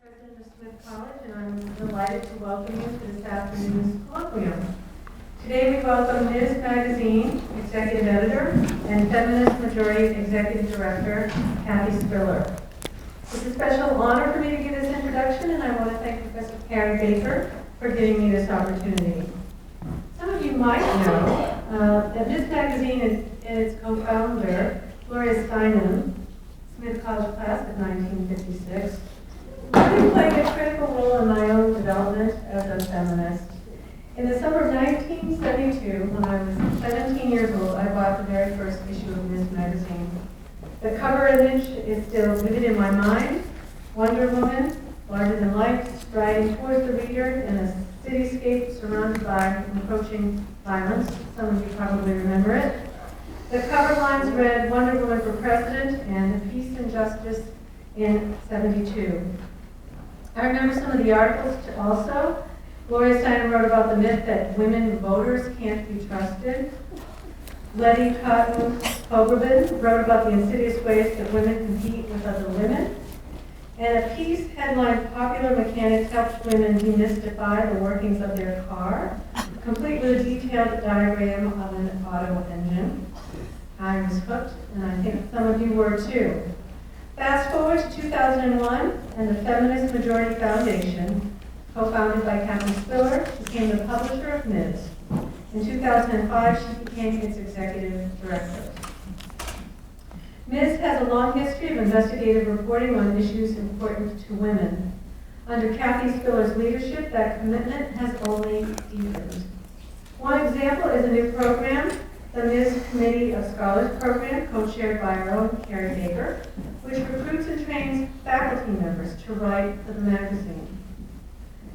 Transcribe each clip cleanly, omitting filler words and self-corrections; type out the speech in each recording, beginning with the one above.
President of Smith College, and I'm delighted to welcome you to this afternoon's colloquium. Today we welcome Ms. Magazine Executive Editor and Feminist Majority Executive Director, Kathy Spillar. It's a special honor for me to give this introduction, and I want to thank Professor Carrie Baker for giving me this opportunity. Some of you might know that Ms. Magazine and its co-founder, Gloria Steinem, Smith College class of 1956, really played a critical role in my own development as a feminist. In the summer of 1972, when I was 17 years old, I bought the very first issue of Ms. Magazine. The cover image is still vivid in my mind. Wonder Woman, larger than life, striding towards the reader in a cityscape surrounded by encroaching violence. Some of you probably remember it. The cover lines read, Wonder Woman for President and Peace and Justice in 72. I remember some of the articles also. Gloria Steinem wrote about the myth that women voters can't be trusted. Letty Cotton Hogerman wrote about the insidious ways that women compete with other women. And a piece headlined Popular Mechanics Helps Women Demystify the Workings of Their Car, complete with a detailed diagram of an auto engine. I was hooked, and I think some of you were too. Fast forward to 2001, and the Feminist Majority Foundation, co-founded by Katherine Spillar, became the publisher of Ms. In 2005, she became its executive director. Ms. has a long history of investigative reporting on issues important to women. Under Kathy Spillar's leadership, that commitment has only deepened. One example is a new program, the Ms. Committee of Scholars program, co-chaired by our own Carrie Baker, which recruits and trains faculty members to write for the magazine.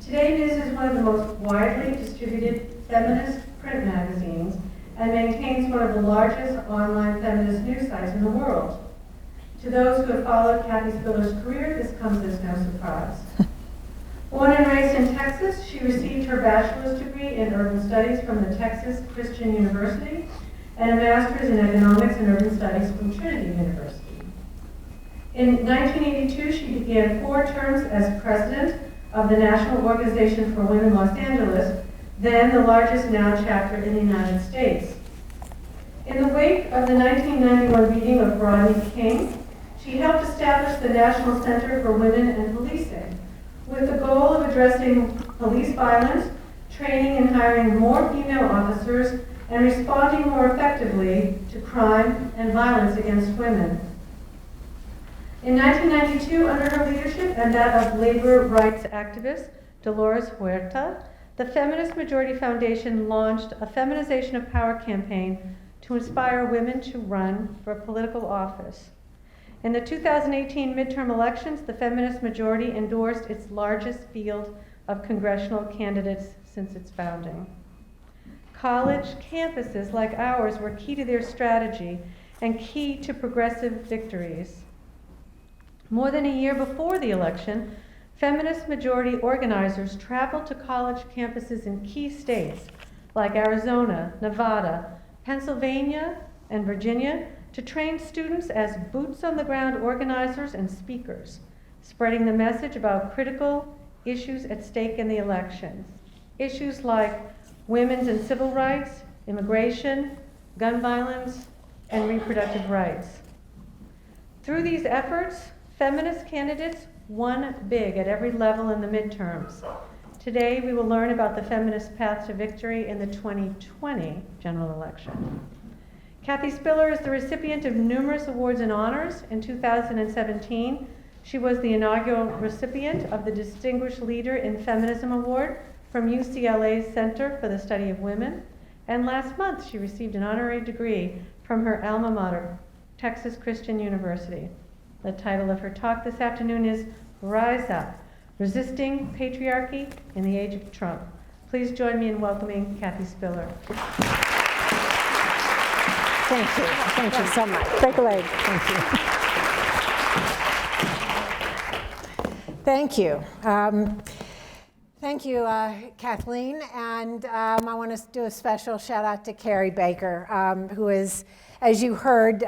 Today, Ms. is one of the most widely distributed feminist print magazines and maintains one of the largest online feminist news sites in the world. To those who have followed Kathy Spillar's career, this comes as no surprise. Born and raised in Texas, she received her bachelor's degree in urban studies from the Texas Christian University and a master's in economics and urban studies from Trinity University. In 1982, she began 4 terms as president of the National Organization for Women Los Angeles, then the largest now chapter in the United States. In the wake of the 1991 beating of Rodney King, she helped establish the National Center for Women and Policing, with the goal of addressing police violence, training and hiring more female officers, and responding more effectively to crime and violence against women. In 1992, under her leadership and that of labor rights activist Dolores Huerta, the Feminist Majority Foundation launched a Feminization of Power campaign to inspire women to run for political office. In the 2018 midterm elections, the Feminist Majority endorsed its largest field of congressional candidates since its founding. College campuses like ours were key to their strategy and key to progressive victories. More than a year before the election, Feminist Majority organizers traveled to college campuses in key states like Arizona, Nevada, Pennsylvania, and Virginia to train students as boots-on-the-ground organizers and speakers, spreading the message about critical issues at stake in the elections. Issues like women's and civil rights, immigration, gun violence, and reproductive rights. Through these efforts, feminist candidates won big at every level in the midterms. Today, we will learn about the feminist path to victory in the 2020 general election. Kathy Spillar is the recipient of numerous awards and honors. In 2017, she was the inaugural recipient of the Distinguished Leader in Feminism Award from UCLA's Center for the Study of Women. And last month, she received an honorary degree from her alma mater, Texas Christian University. The title of her talk this afternoon is Rise Up, Resisting Patriarchy in the Age of Trump. Please join me in welcoming Kathy Spillar. Thank you. Thank you so much. Break a leg. Thank you. Thank you. Thank you, Kathleen. And I want to do a special shout out to Carrie Baker, who is, as you heard,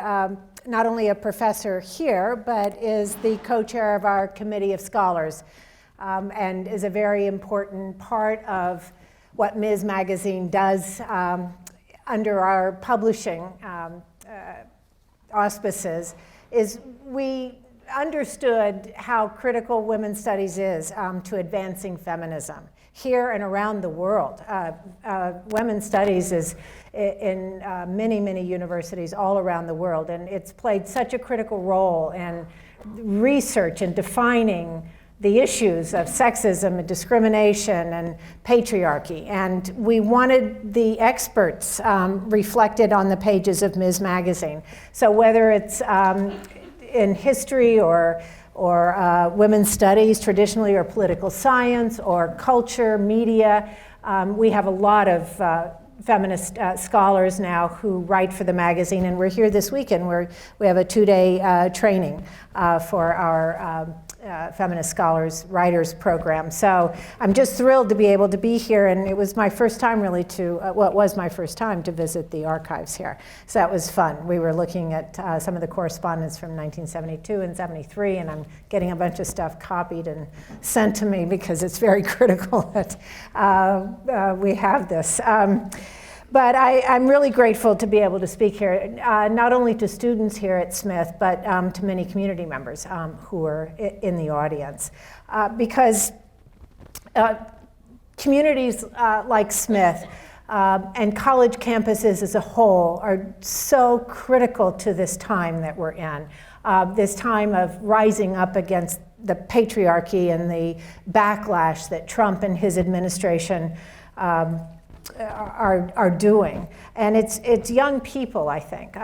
not only a professor here, but is the co-chair of our Committee of Scholars. and is a very important part of what Ms. Magazine does under our publishing auspices. Is we understood how critical women's studies is to advancing feminism here and around the world. Women's studies is in many, many universities all around the world, and it's played such a critical role in research and defining the issues of sexism and discrimination and patriarchy. And we wanted the experts reflected on the pages of Ms. Magazine. So whether it's in history or women's studies traditionally, or political science, or culture, media, we have a lot of feminist scholars now who write for the magazine, and we're here this weekend where we have a two-day training for our Feminist Scholars Writers program. So I'm just thrilled to be able to be here, and it was my first time really to, well, it was my first time to visit the archives here. So that was fun. We were looking at some of the correspondence from 1972 and 73, and I'm getting a bunch of stuff copied and sent to me because it's very critical that we have this. But I'm really grateful to be able to speak here, not only to students here at Smith, but to many community members who are in the audience. Because communities like Smith and college campuses as a whole are so critical to this time that we're in, this time of rising up against the patriarchy and the backlash that Trump and his administration are doing. And it's young people, I think,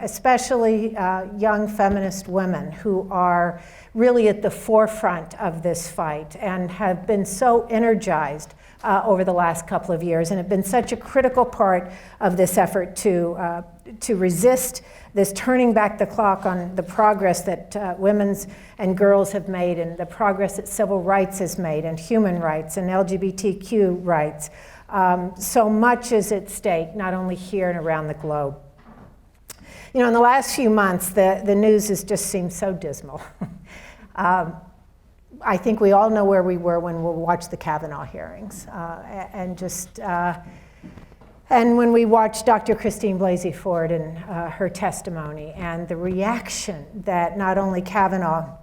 especially young feminist women who are really at the forefront of this fight and have been so energized over the last couple of years, and have been such a critical part of this effort to resist this turning back the clock on the progress that women's and girls have made, and the progress that civil rights has made, and human rights and LGBTQ rights. So much is at stake, not only here and around the globe. You know, in the last few months, the news has just seemed so dismal. I think we all know where we were when we watched the Kavanaugh hearings, and when we watched Dr. Christine Blasey Ford and her testimony, and the reaction that not only Kavanaugh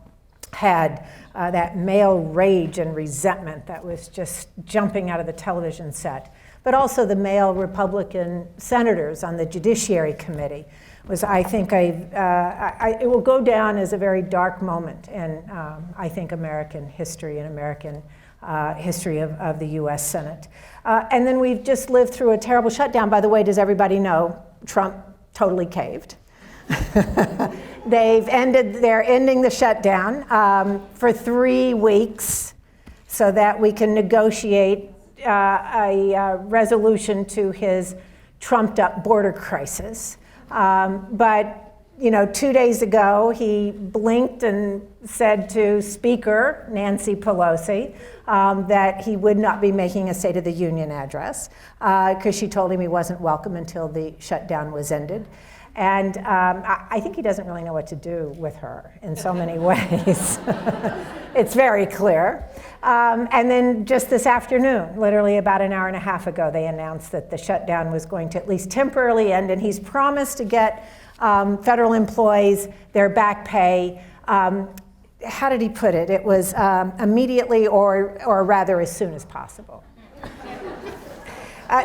had, that male rage and resentment that was just jumping out of the television set, but also the male Republican senators on the Judiciary Committee was, I think, it will go down as a very dark moment in, I think, American history and American history of the US Senate. And then we've just lived through a terrible shutdown. By the way, does everybody know Trump totally caved? They're ending the shutdown for 3 weeks so that we can negotiate a resolution to his trumped up border crisis. But you know, 2 days ago, he blinked and said to Speaker Nancy Pelosi that he would not be making a State of the Union address because she told him he wasn't welcome until the shutdown was ended. And I think he doesn't really know what to do with her in so many ways. It's very clear. And then just this afternoon, literally about an hour and a half ago, they announced that the shutdown was going to at least temporarily end, and he's promised to get federal employees their back pay. How did he put it? It was immediately, or rather as soon as possible. We're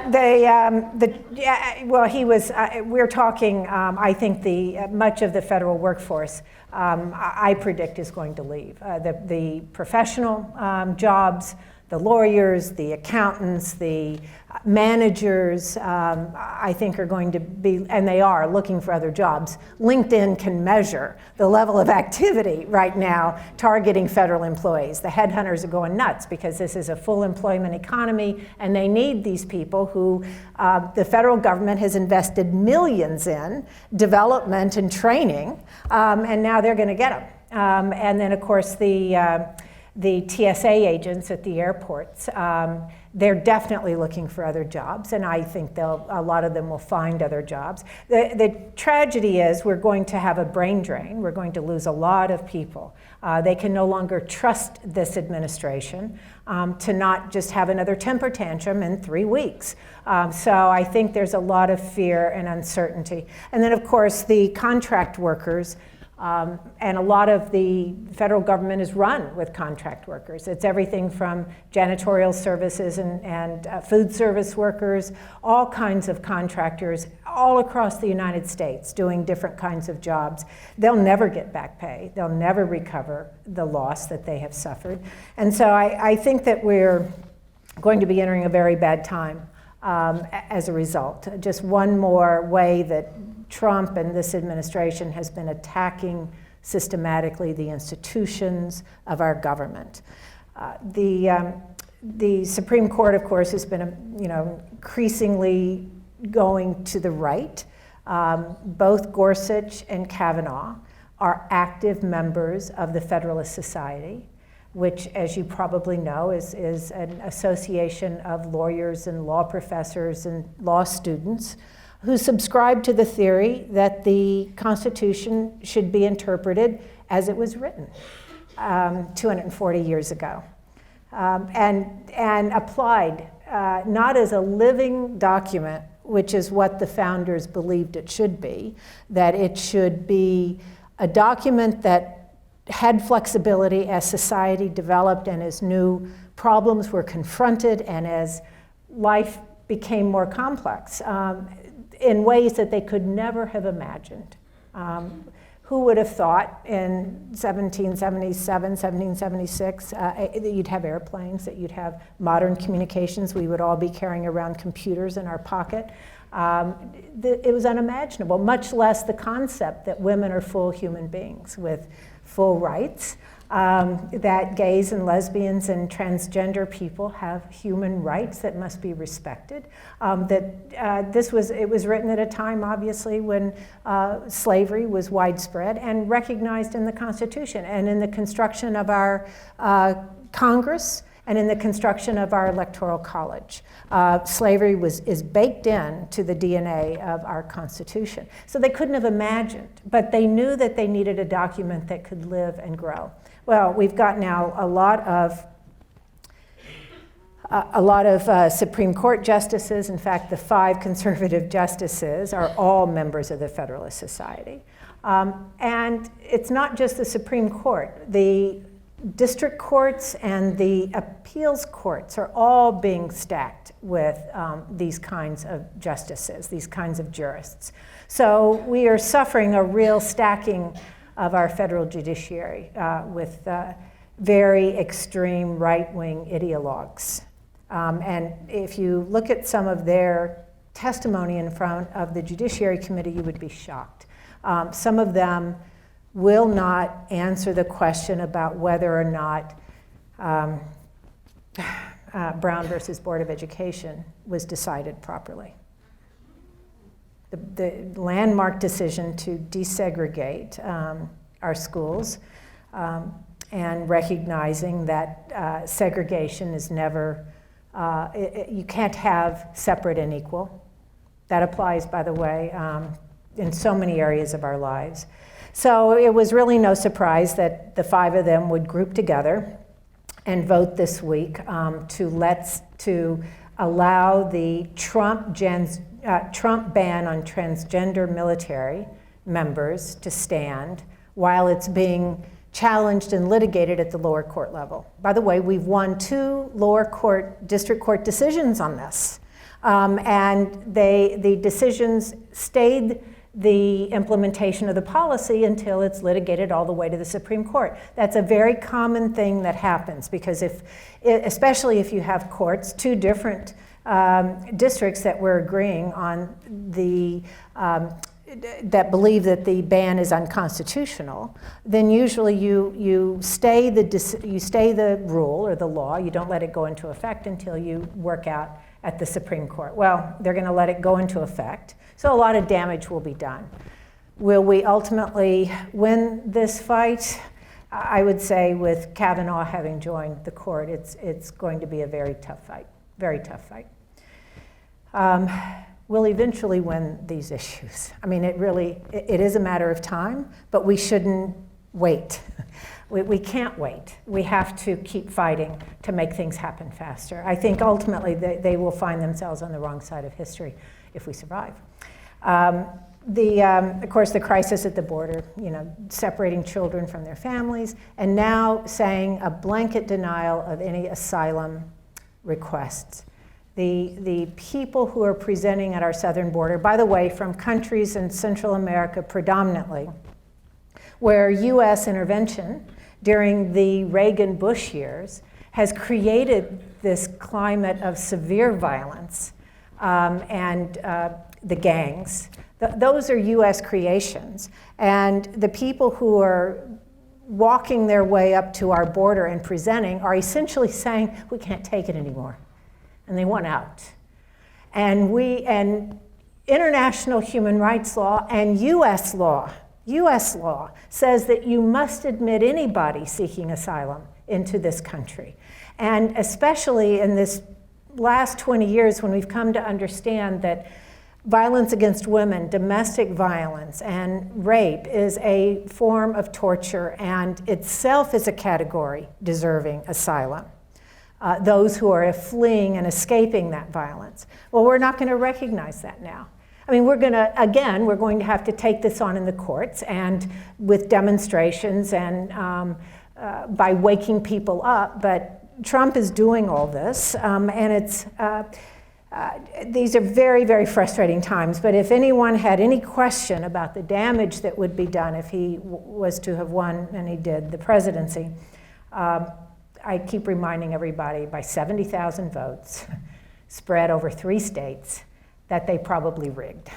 talking, I think much of the federal workforce, I predict, is going to leave. The professional jobs, the lawyers, the accountants, the managers, I think are going to be, and they are, looking for other jobs. LinkedIn can measure the level of activity right now targeting federal employees. The headhunters are going nuts because this is a full employment economy, and they need these people who the federal government has invested millions in development and training, and now they're going to get them. And then, of course, the TSA agents at the airports, They're definitely looking for other jobs, and I think a lot of them will find other jobs. The tragedy is we're going to have a brain drain. We're going to lose a lot of people. They can no longer trust this administration to not just have another temper tantrum in 3 weeks. So I think there's a lot of fear and uncertainty. And then, of course, the contract workers. And a lot of the federal government is run with contract workers. It's everything from janitorial services and food service workers, all kinds of contractors all across the United States doing different kinds of jobs. They'll never get back pay. They'll never recover the loss that they have suffered. And so I think that we're going to be entering a very bad time as a result. Just one more way that Trump and this administration has been attacking systematically the institutions of our government. The Supreme Court, of course, has been increasingly going to the right. Both Gorsuch and Kavanaugh are active members of the Federalist Society, which, as you probably know, is an association of lawyers and law professors and law students who subscribe to the theory that the Constitution should be interpreted as it was written 240 years ago, and applied not as a living document, which is what the founders believed it should be, that it should be a document that had flexibility as society developed and as new problems were confronted and as life became more complex. In ways that they could never have imagined. Who would have thought in 1777, 1776, that you'd have airplanes, that you'd have modern communications, we would all be carrying around computers in our pocket. It was unimaginable, much less the concept that women are full human beings with full rights, that gays and lesbians and transgender people have human rights that must be respected. It was written at a time, obviously, when slavery was widespread and recognized in the Constitution and in the construction of our Congress and in the construction of our Electoral College. Slavery is baked in to the DNA of our Constitution. So they couldn't have imagined, but they knew that they needed a document that could live and grow. Well, we've got now a lot of Supreme Court justices. In fact, the 5 conservative justices are all members of the Federalist Society. And it's not just the Supreme Court. The district courts and the appeals courts are all being stacked with these kinds of justices, these kinds of jurists. So we are suffering a real stacking of our federal judiciary with very extreme right-wing ideologues. And if you look at some of their testimony in front of the Judiciary Committee, you would be shocked. Some of them will not answer the question about whether or not Brown versus Board of Education was decided properly. The landmark decision to desegregate our schools and recognizing that segregation is never, you can't have separate and equal. That applies, by the way, in so many areas of our lives. So it was really no surprise that the 5 of them would group together and vote this week to allow the Trump ban on transgender military members to stand while it's being challenged and litigated at the lower court level. By the way, we've won 2 lower court, district court decisions on this. And the decisions stayed the implementation of the policy until it's litigated all the way to the Supreme Court. That's a very common thing that happens because especially if you have courts, 2 different districts that were agreeing on that believe that the ban is unconstitutional, then usually you stay the rule or the law. You don't let it go into effect until you work out at the Supreme Court. Well, they're going to let it go into effect, so a lot of damage will be done. Will we ultimately win this fight? I would say with Kavanaugh having joined the court, it's going to be a very tough fight. very tough fight. We'll eventually win these issues. I mean, it is a matter of time, but we shouldn't wait. We can't wait. We have to keep fighting to make things happen faster. I think ultimately they will find themselves on the wrong side of history if we survive. Of course, the crisis at the border, separating children from their families, and now saying a blanket denial of any asylum requests. The people who are presenting at our southern border, by the way, from countries in Central America predominantly, where US intervention during the Reagan-Bush years has created this climate of severe violence and the gangs. Those are US creations. And the people who are walking their way up to our border and presenting are essentially saying, we can't take it anymore. And they want out. And international human rights law and US law says that you must admit anybody seeking asylum into this country. And especially in this last 20 years when we've come to understand that violence against women, domestic violence, and rape is a form of torture and itself is a category deserving asylum. Those who are fleeing and escaping that violence. Well, we're not going to recognize that now. I mean, we're going to have to take this on in the courts and with demonstrations and by waking people up, but Trump is doing all this, and these are very, very frustrating times, but if anyone had any question about the damage that would be done if he was to have won, and he did, the presidency, I keep reminding everybody by 70,000 votes spread over 3 states that they probably rigged.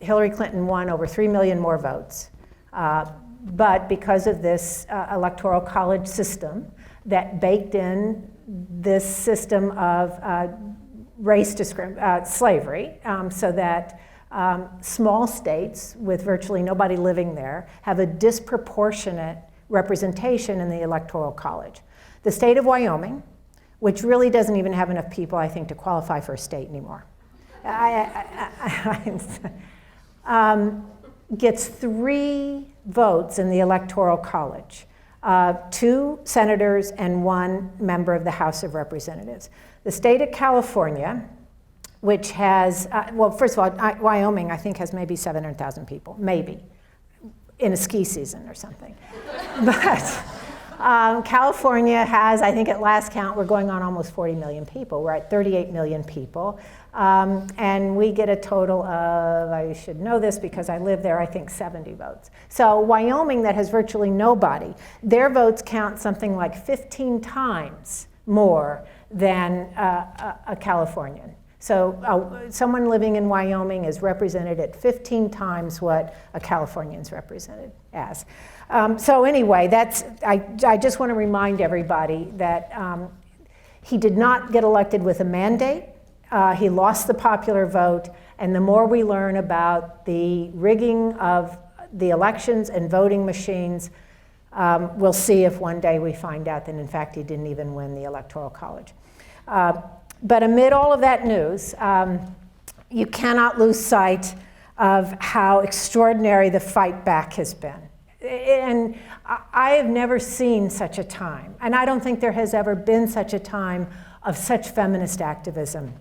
Hillary Clinton won over 3 million more votes, but because of this electoral college system that baked in this system of slavery, so that small states with virtually nobody living there have a disproportionate representation in the Electoral College. The state of Wyoming, which really doesn't even have enough people, I think, to qualify for a state anymore, gets 3 votes in the Electoral College, 2 senators and 1 member of the House of Representatives. The state of California, which has, well, first of all, Wyoming, I think, has maybe 700,000 people, maybe, in a ski season or something. But California has, I think at last count, we're going on almost 40 million people. We're at 38 million people. And we get a total of, I should know this because I live there, I think 70 votes. So Wyoming, that has virtually nobody, their votes count something like 15 times more than a Californian. So someone living in Wyoming is represented at 15 times what a Californian's represented as. So anyway, I just want to remind everybody that he did not get elected with a mandate. He lost the popular vote, and the more we learn about the rigging of the elections and voting machines, we'll see if one day we find out that in fact he didn't even win the Electoral College. But amid all of that news, you cannot lose sight of how extraordinary the fight back has been. And I have never seen such a time, and I don't think there has ever been such a time of such feminist activism.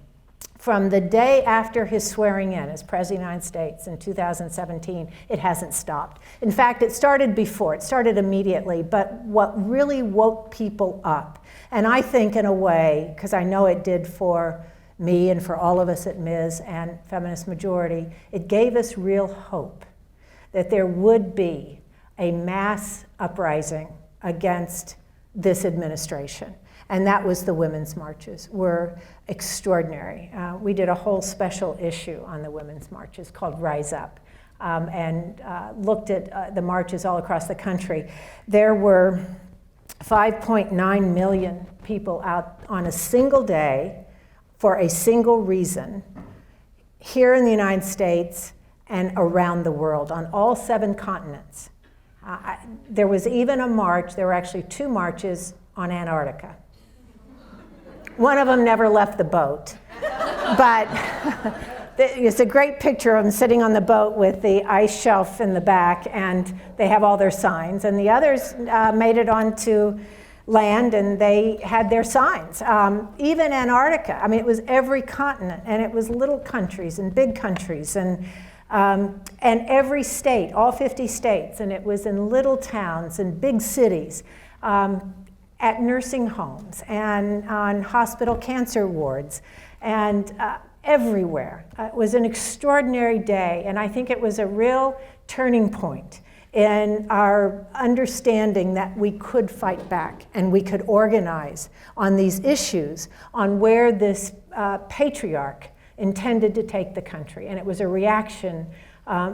From the day after his swearing in as President of the United States in 2017, it hasn't stopped. In fact, it started before, it started immediately, but what really woke people up, and I think in a way, because I know it did for me and for all of us at Ms. and Feminist Majority, it gave us real hope that there would be a mass uprising against this administration. And that was the women's marches, were extraordinary. We did a whole special issue on the women's marches called Rise Up, and looked at the marches all across the country. There were 5.9 million people out on a single day for a single reason here in the United States and around the world, on all 7 continents. There was even a march, there were actually 2 marches on Antarctica. One of them never left the boat. But it's a great picture of them sitting on the boat with the ice shelf in the back, and they have all their signs. And the others made it onto land, and they had their signs. Even Antarctica, I mean, it was every continent, and it was little countries and big countries, and every state, all 50 states, and it was in little towns and big cities, at nursing homes and on hospital cancer wards, and everywhere. It was an extraordinary day, and I think it was a real turning point in our understanding that we could fight back and we could organize on these issues, on where this patriarch intended to take the country. And it was a reaction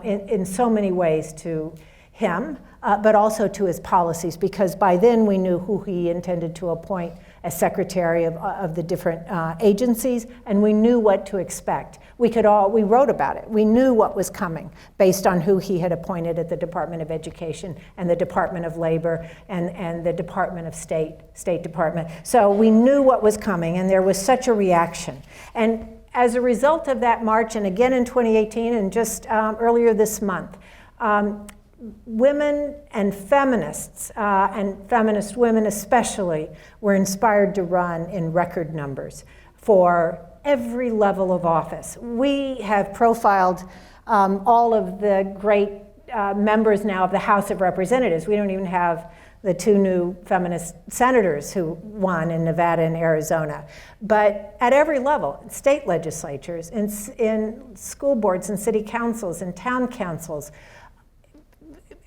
in so many ways to him, but also to his policies, because by then we knew who he intended to appoint as secretary of the different agencies, and we knew what to expect. We wrote about it. We knew what was coming based on who he had appointed at the Department of Education and the Department of Labor and the Department of State Department. So we knew what was coming, and there was such a reaction. And as a result of that march, and again in 2018 and just earlier this month, women and feminists, and feminist women especially, were inspired to run in record numbers for every level of office. We have profiled all of the great members now of the House of Representatives. We don't even have the two new feminist senators who won in Nevada and Arizona. But at every level, state legislatures, in school boards and city councils and town councils,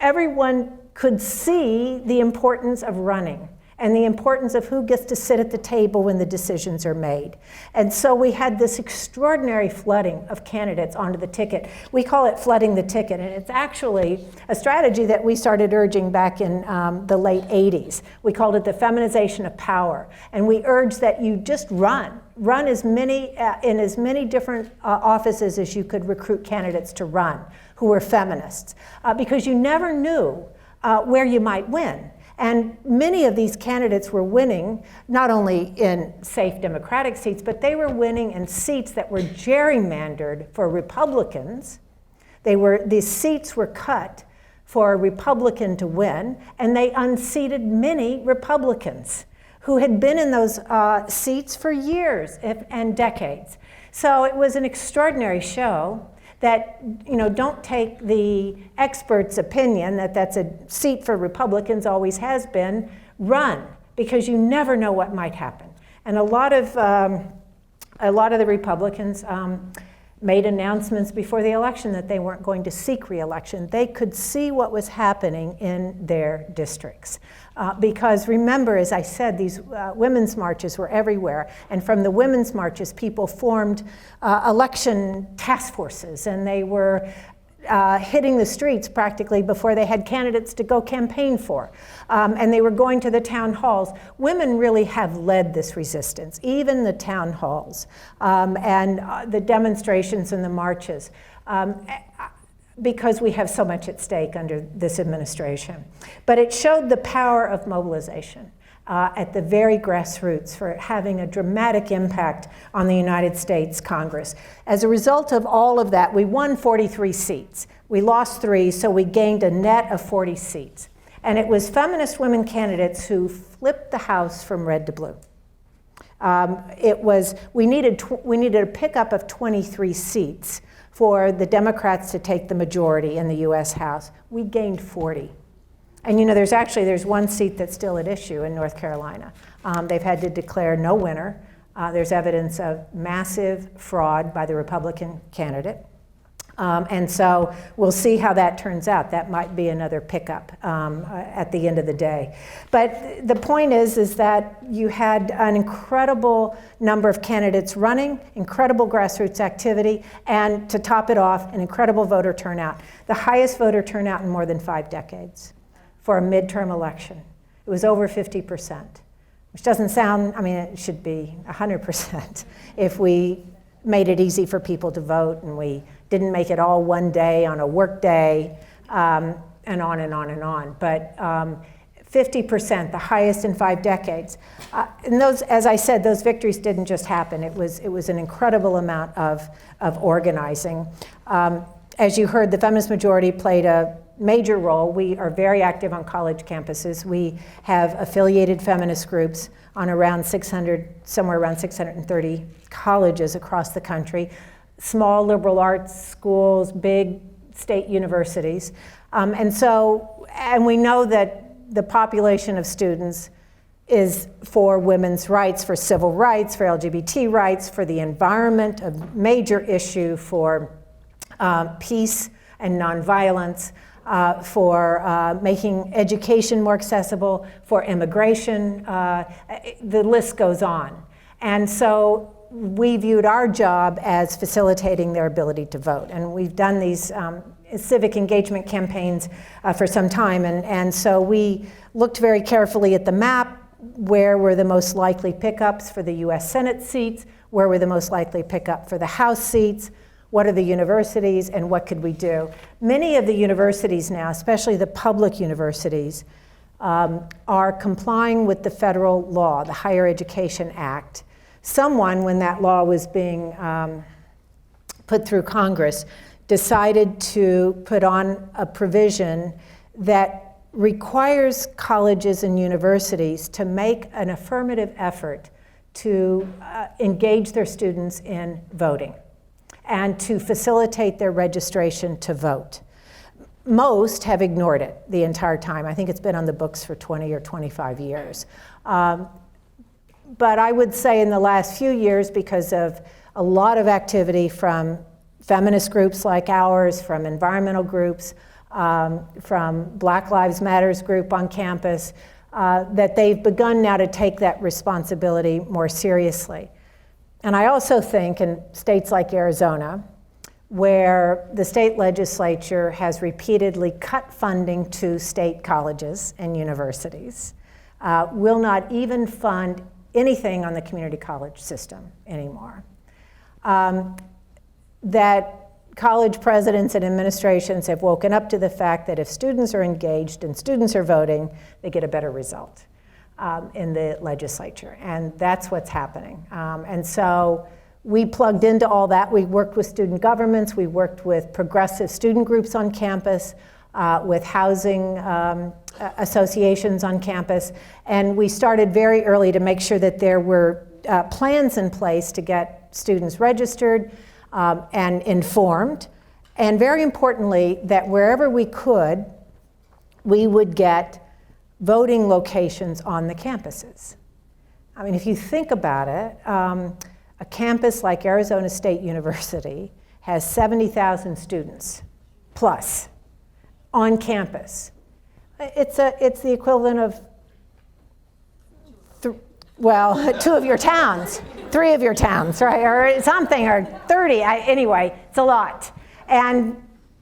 everyone could see the importance of running and the importance of who gets to sit at the table when the decisions are made. And so we had this extraordinary flooding of candidates onto the ticket. We call it flooding the ticket, and it's actually a strategy that we started urging back in the late 80s. We called it the feminization of power, and we urged that you just run as many in as many different offices as you could recruit candidates to run who were feminists, because you never knew where you might win. And many of these candidates were winning not only in safe Democratic seats, but they were winning in seats that were gerrymandered for Republicans. These seats were cut for a Republican to win, and they unseated many Republicans who had been in those seats for years and decades. So it was an extraordinary show that, don't take the expert's opinion that that's a seat for Republicans, always has been. Run, because you never know what might happen. And a lot of the Republicans made announcements before the election that they weren't going to seek re-election. They could see what was happening in their districts. Because remember, as I said, these women's marches were everywhere. And from the women's marches, people formed election task forces, and they were hitting the streets practically before they had candidates to go campaign for. And they were going to the town halls. Women really have led this resistance, even the town halls and the demonstrations and the marches, because we have so much at stake under this administration. But it showed the power of mobilization at the very grassroots for having a dramatic impact on the United States Congress. As a result of all of that, we won 43 seats. We lost 3, so we gained a net of 40 seats. And it was feminist women candidates who flipped the House from red to blue. We needed a pickup of 23 seats for the Democrats to take the majority in the US House. We gained 40. And there's one seat that's still at issue in North Carolina. They've had to declare no winner. There's evidence of massive fraud by the Republican candidate. And so we'll see how that turns out. That might be another pickup at the end of the day. But the point is that you had an incredible number of candidates running, incredible grassroots activity, and to top it off, an incredible voter turnout. The highest voter turnout in more than 5 decades for a midterm election. It was over 50%, which doesn't sound, it should be 100% if we made it easy for people to vote and we didn't make it all one day on a work day, and on and on and on. But 50%, the highest in 5 decades. And those, as I said, those victories didn't just happen. It was an incredible amount of organizing. As you heard, the feminist majority played a major role. We are very active on college campuses. We have affiliated feminist groups on around 600, somewhere around 630 colleges across the country, small liberal arts schools, big state universities. And we know that the population of students is for women's rights, for civil rights, for LGBT rights, for the environment, a major issue for peace and nonviolence, for making education more accessible, for immigration. The list goes on. And so we viewed our job as facilitating their ability to vote. And we've done these civic engagement campaigns for some time. And so we looked very carefully at the map. Where were the most likely pickups for the US Senate seats? Where were the most likely pickup for the House seats? What are the universities, and what could we do? Many of the universities now, especially the public universities, are complying with the federal law, the Higher Education Act. Someone, when that law was being put through Congress, decided to put on a provision that requires colleges and universities to make an affirmative effort to engage their students in voting and to facilitate their registration to vote. Most have ignored it the entire time. I think it's been on the books for 20 or 25 years. But I would say in the last few years, because of a lot of activity from feminist groups like ours, from environmental groups, from Black Lives Matters group on campus, that they've begun now to take that responsibility more seriously. And I also think in states like Arizona, where the state legislature has repeatedly cut funding to state colleges and universities, will not even fund anything on the community college system anymore. That college presidents and administrations have woken up to the fact that if students are engaged and students are voting, they get a better result in the legislature. And that's what's happening. And so we plugged into all that. We worked with student governments. We worked with progressive student groups on campus, with housing associations on campus. And we started very early to make sure that there were plans in place to get students registered and informed. And very importantly, that wherever we could, we would get voting locations on the campuses. I mean, if you think about it, a campus like Arizona State University has 70,000 students plus on campus. It's the equivalent of, two of your towns, 3 of your towns, right, or something, or 30. Anyway, it's a lot. And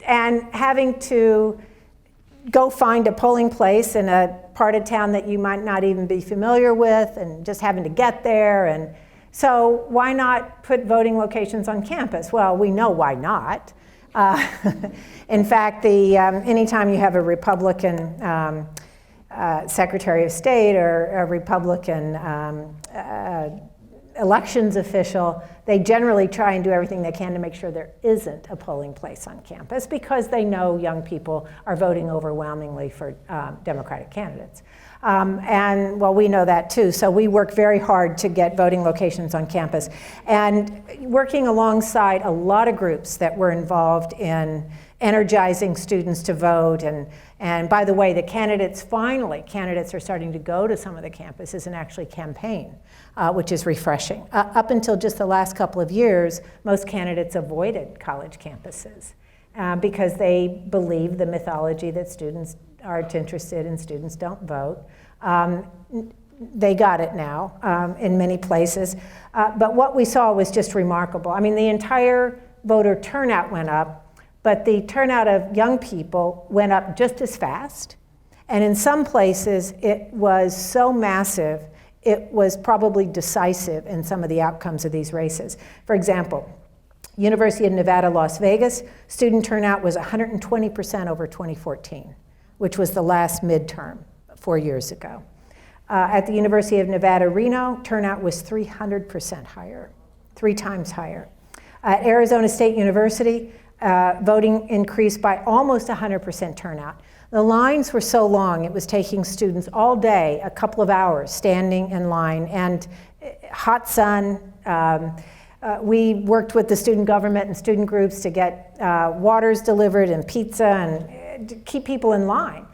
having to go find a polling place in a part of town that you might not even be familiar with, and just having to get there. And so why not put voting locations on campus? Well, we know why not. In fact, anytime you have a Republican Secretary of State or a Republican elections official, they generally try and do everything they can to make sure there isn't a polling place on campus, because they know young people are voting overwhelmingly for Democratic candidates. And well, we know that too. So we work very hard to get voting locations on campus, and working alongside a lot of groups that were involved in energizing students to vote. And by the way, candidates are starting to go to some of the campuses and actually campaign, which is refreshing. Up until just the last couple of years, most candidates avoided college campuses because they believe the mythology that students aren't interested and students don't vote. They got it now in many places. But what we saw was just remarkable. I mean, the entire voter turnout went up, but the turnout of young people went up just as fast. And in some places, it was so massive, it was probably decisive in some of the outcomes of these races. For example, University of Nevada, Las Vegas, student turnout was 120% over 2014, which was the last midterm 4 years ago. At the University of Nevada, Reno, turnout was 300% higher, 3 times higher. At Arizona State University, voting increased by almost 100% turnout. The lines were so long, it was taking students all day, a couple of hours, standing in line, and hot sun. We worked with the student government and student groups to get waters delivered and pizza and to keep people in line.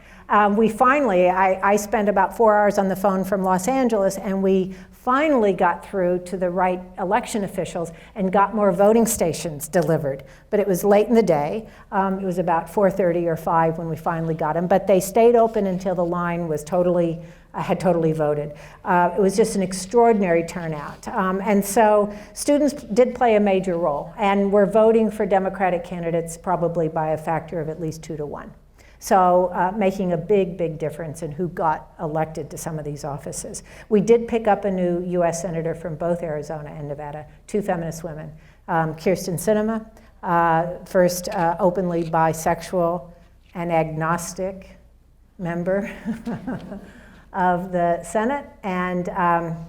We finally, I spent about 4 hours on the phone from Los Angeles, and we finally got through to the right election officials and got more voting stations delivered. But it was late in the day. It was about 4:30 or 5 when we finally got them. But they stayed open until the line was had totally voted. It was just an extraordinary turnout. And so students did play a major role, and were voting for Democratic candidates probably by a factor of at least 2 to 1. So making a big, big difference in who got elected to some of these offices. We did pick up a new US Senator from both Arizona and Nevada, 2 feminist women. Kyrsten Sinema, first openly bisexual and agnostic member of the Senate, and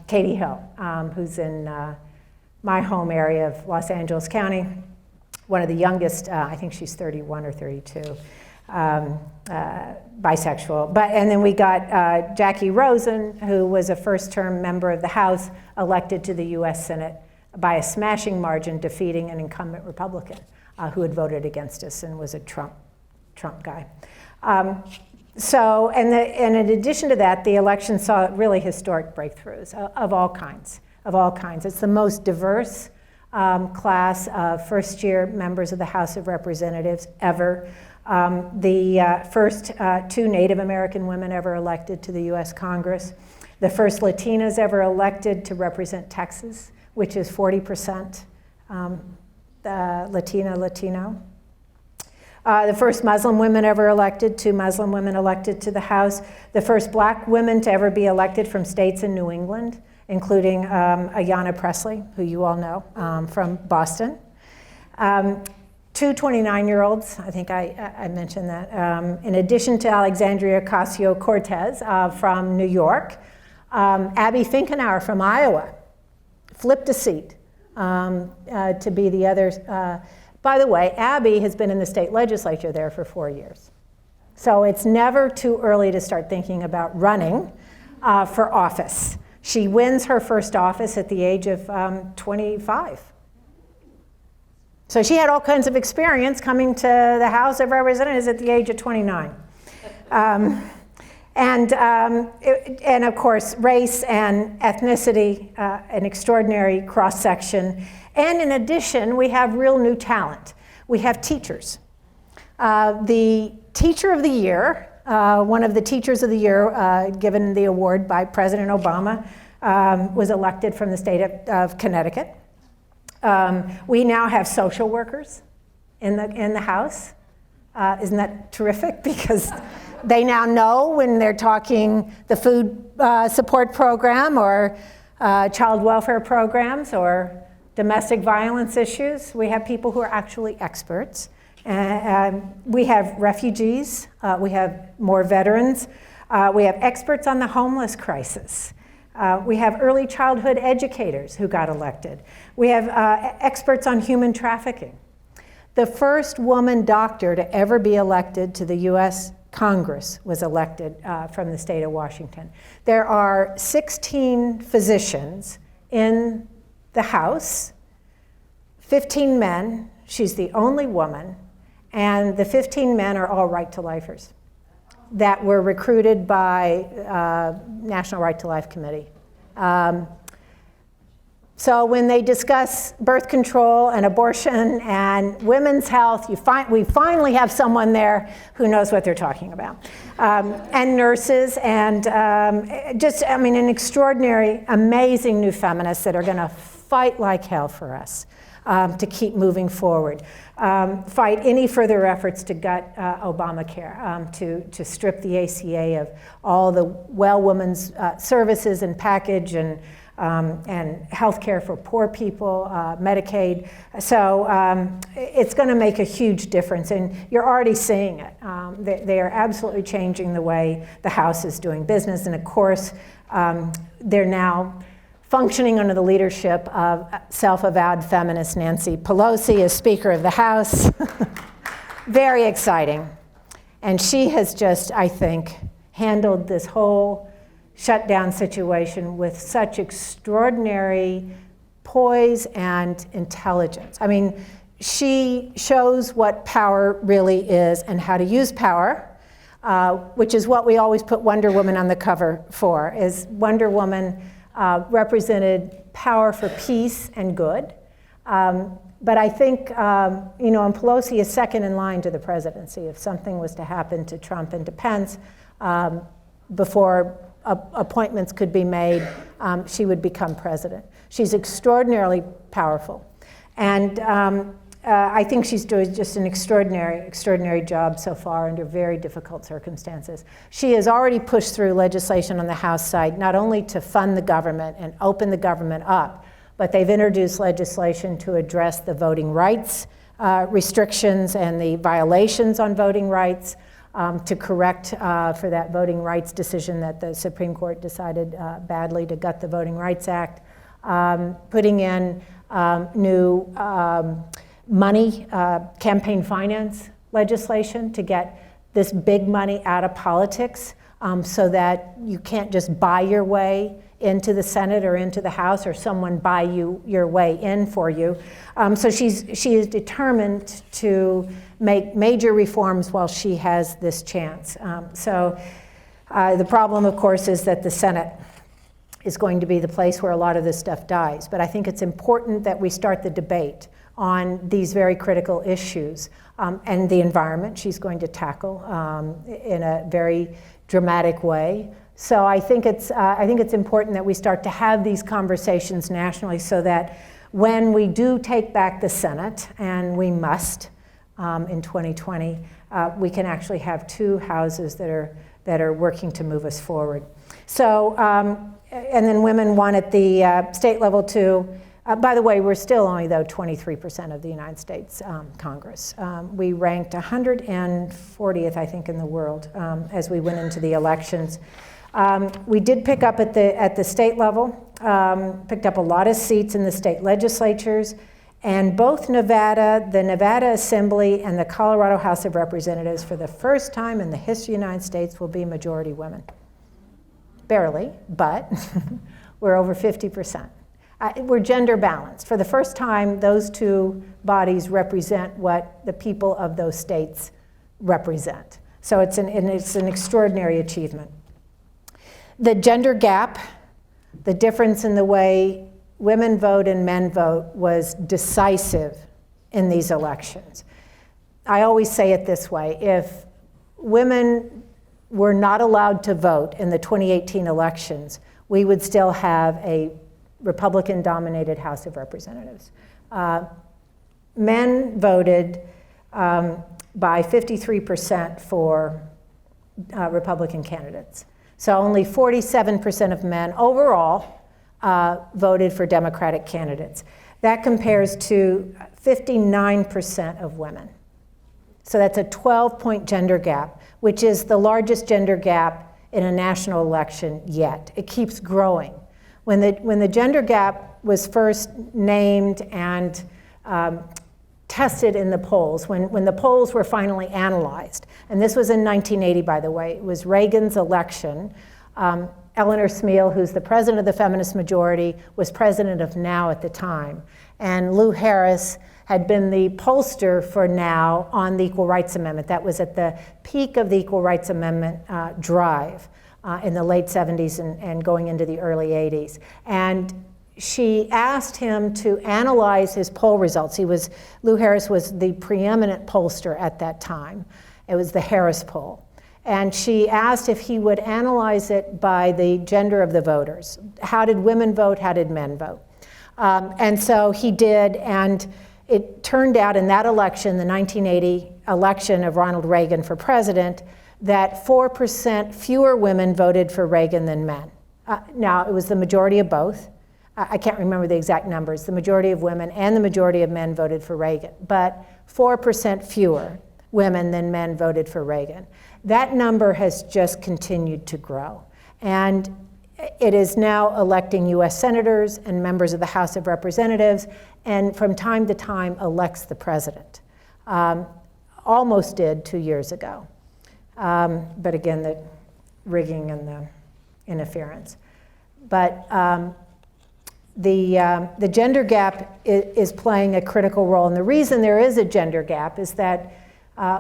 Katie Hill, who's in my home area of Los Angeles County, one of the youngest, I think she's 31 or 32. Bisexual. And then we got Jackie Rosen, who was a first-term member of the House, elected to the US Senate by a smashing margin, defeating an incumbent Republican who had voted against us and was a Trump guy. And in addition to that, the election saw really historic breakthroughs of all kinds, It's the most diverse class of first-year members of the House of Representatives ever. The first 2 Native American women ever elected to the US Congress. The first Latinas ever elected to represent Texas, which is 40% Latino. The first Muslim women ever elected, 2 Muslim women elected to the House. The first Black women to ever be elected from states in New England, including Ayanna Pressley, who you all know, from Boston. 2 29-year-olds, I think I mentioned that, in addition to Alexandria Ocasio-Cortez from New York. Abby Finkenauer from Iowa flipped a seat to be the other. By the way, Abby has been in the state legislature there for 4 years. So it's never too early to start thinking about running for office. She wins her first office at the age of 25. So she had all kinds of experience coming to the House of Representatives at the age of 29. And of course, race and ethnicity, an extraordinary cross-section. And in addition, we have real new talent. We have teachers. The Teacher of the Year, one of the Teachers of the Year given the award by President Obama, was elected from the state of Connecticut. We now have social workers in the House. Isn't that terrific? Because they now know when they're talking the food support program or child welfare programs or domestic violence issues. We have people who are actually experts. We have refugees. We have more veterans. We have experts on the homeless crisis. We have early childhood educators who got elected. We have experts on human trafficking. The first woman doctor to ever be elected to the US Congress was elected from the state of Washington. There are 16 physicians in the House, 15 men. She's the only woman, and the 15 men are all right-to-lifers that were recruited by National Right to Life Committee. So when they discuss birth control and abortion and women's health, we finally have someone there who knows what they're talking about. And nurses and an extraordinary, amazing new feminists that are gonna fight like hell for us to keep moving forward. Fight any further efforts to gut Obamacare, to strip the ACA of all the well women's services and package and and health care for poor people, Medicaid. So it's going to make a huge difference, and you're already seeing it. They are absolutely changing the way the House is doing business, and of course, they're now functioning under the leadership of self-avowed feminist Nancy Pelosi as Speaker of the House. Very exciting. And she has just, I think, handled this whole shutdown situation with such extraordinary poise and intelligence. I mean, she shows what power really is and how to use power, which is what we always put Wonder Woman on the cover for, is Wonder Woman represented power for peace and good. But I think, and Pelosi is second in line to the presidency. If something was to happen to Trump and to Pence before appointments could be made, she would become president. She's extraordinarily powerful. And I think she's doing just an extraordinary job so far under very difficult circumstances. She has already pushed through legislation on the House side, not only to fund the government and open the government up, but they've introduced legislation to address the voting rights restrictions and the violations on voting rights, to correct for that voting rights decision that the Supreme Court decided badly to gut the Voting Rights Act, putting in new money, campaign finance legislation to get this big money out of politics, so that you can't just buy your way into the Senate or into the House, or someone buy your way in for you. So she is determined to make major reforms while she has this chance. The problem, of course, is that the Senate is going to be the place where a lot of this stuff dies. But I think it's important that we start the debate on these very critical issues, and the environment she's going to tackle in a very dramatic way. So I think it's important that we start to have these conversations nationally, so that when we do take back the Senate, and we must in 2020, we can actually have two houses that are working to move us forward. So, and then women won at the state level too. By the way, we're still only, though, 23% of the United States Congress. We ranked 140th, I think, in the world as we went into the elections. We did pick up at the state level, picked up a lot of seats in the state legislatures, and both the Nevada Assembly and the Colorado House of Representatives, for the first time in the history of the United States, will be majority women. Barely, but we're over 50%. We're gender balanced. For the first time, those two bodies represent what the people of those states represent. So it's an extraordinary achievement. The gender gap, the difference in the way women vote and men vote, was decisive in these elections. I always say it this way: if women were not allowed to vote in the 2018 elections, we would still have a Republican-dominated House of Representatives. Men voted by 53% for Republican candidates. So only 47% of men overall voted for Democratic candidates. That compares to 59% of women. So that's a 12-point gender gap, which is the largest gender gap in a national election yet. It keeps growing. When the gender gap was first named and tested in the polls, when the polls were finally analyzed, and this was in 1980, by the way, it was Reagan's election. Eleanor Smeal, who's the president of the feminist majority, was president of NOW at the time. And Lou Harris had been the pollster for NOW on the Equal Rights Amendment. That was at the peak of the Equal Rights Amendment drive in the late 70s and going into the early 80s. And she asked him to analyze his poll results. Lou Harris was the preeminent pollster at that time. It was the Harris poll. And she asked if he would analyze it by the gender of the voters. How did women vote? How did men vote? And so he did, and it turned out in that election, the 1980 election of Ronald Reagan for president, that 4% fewer women voted for Reagan than men. Now, it was the majority of both, I can't remember the exact numbers, the majority of women and the majority of men voted for Reagan, but 4% fewer women than men voted for Reagan. That number has just continued to grow. And it is now electing US senators and members of the House of Representatives, and from time to time elects the president. Almost did 2 years ago. But again, the rigging and the interference. But the gender gap is playing a critical role. And the reason there is a gender gap is that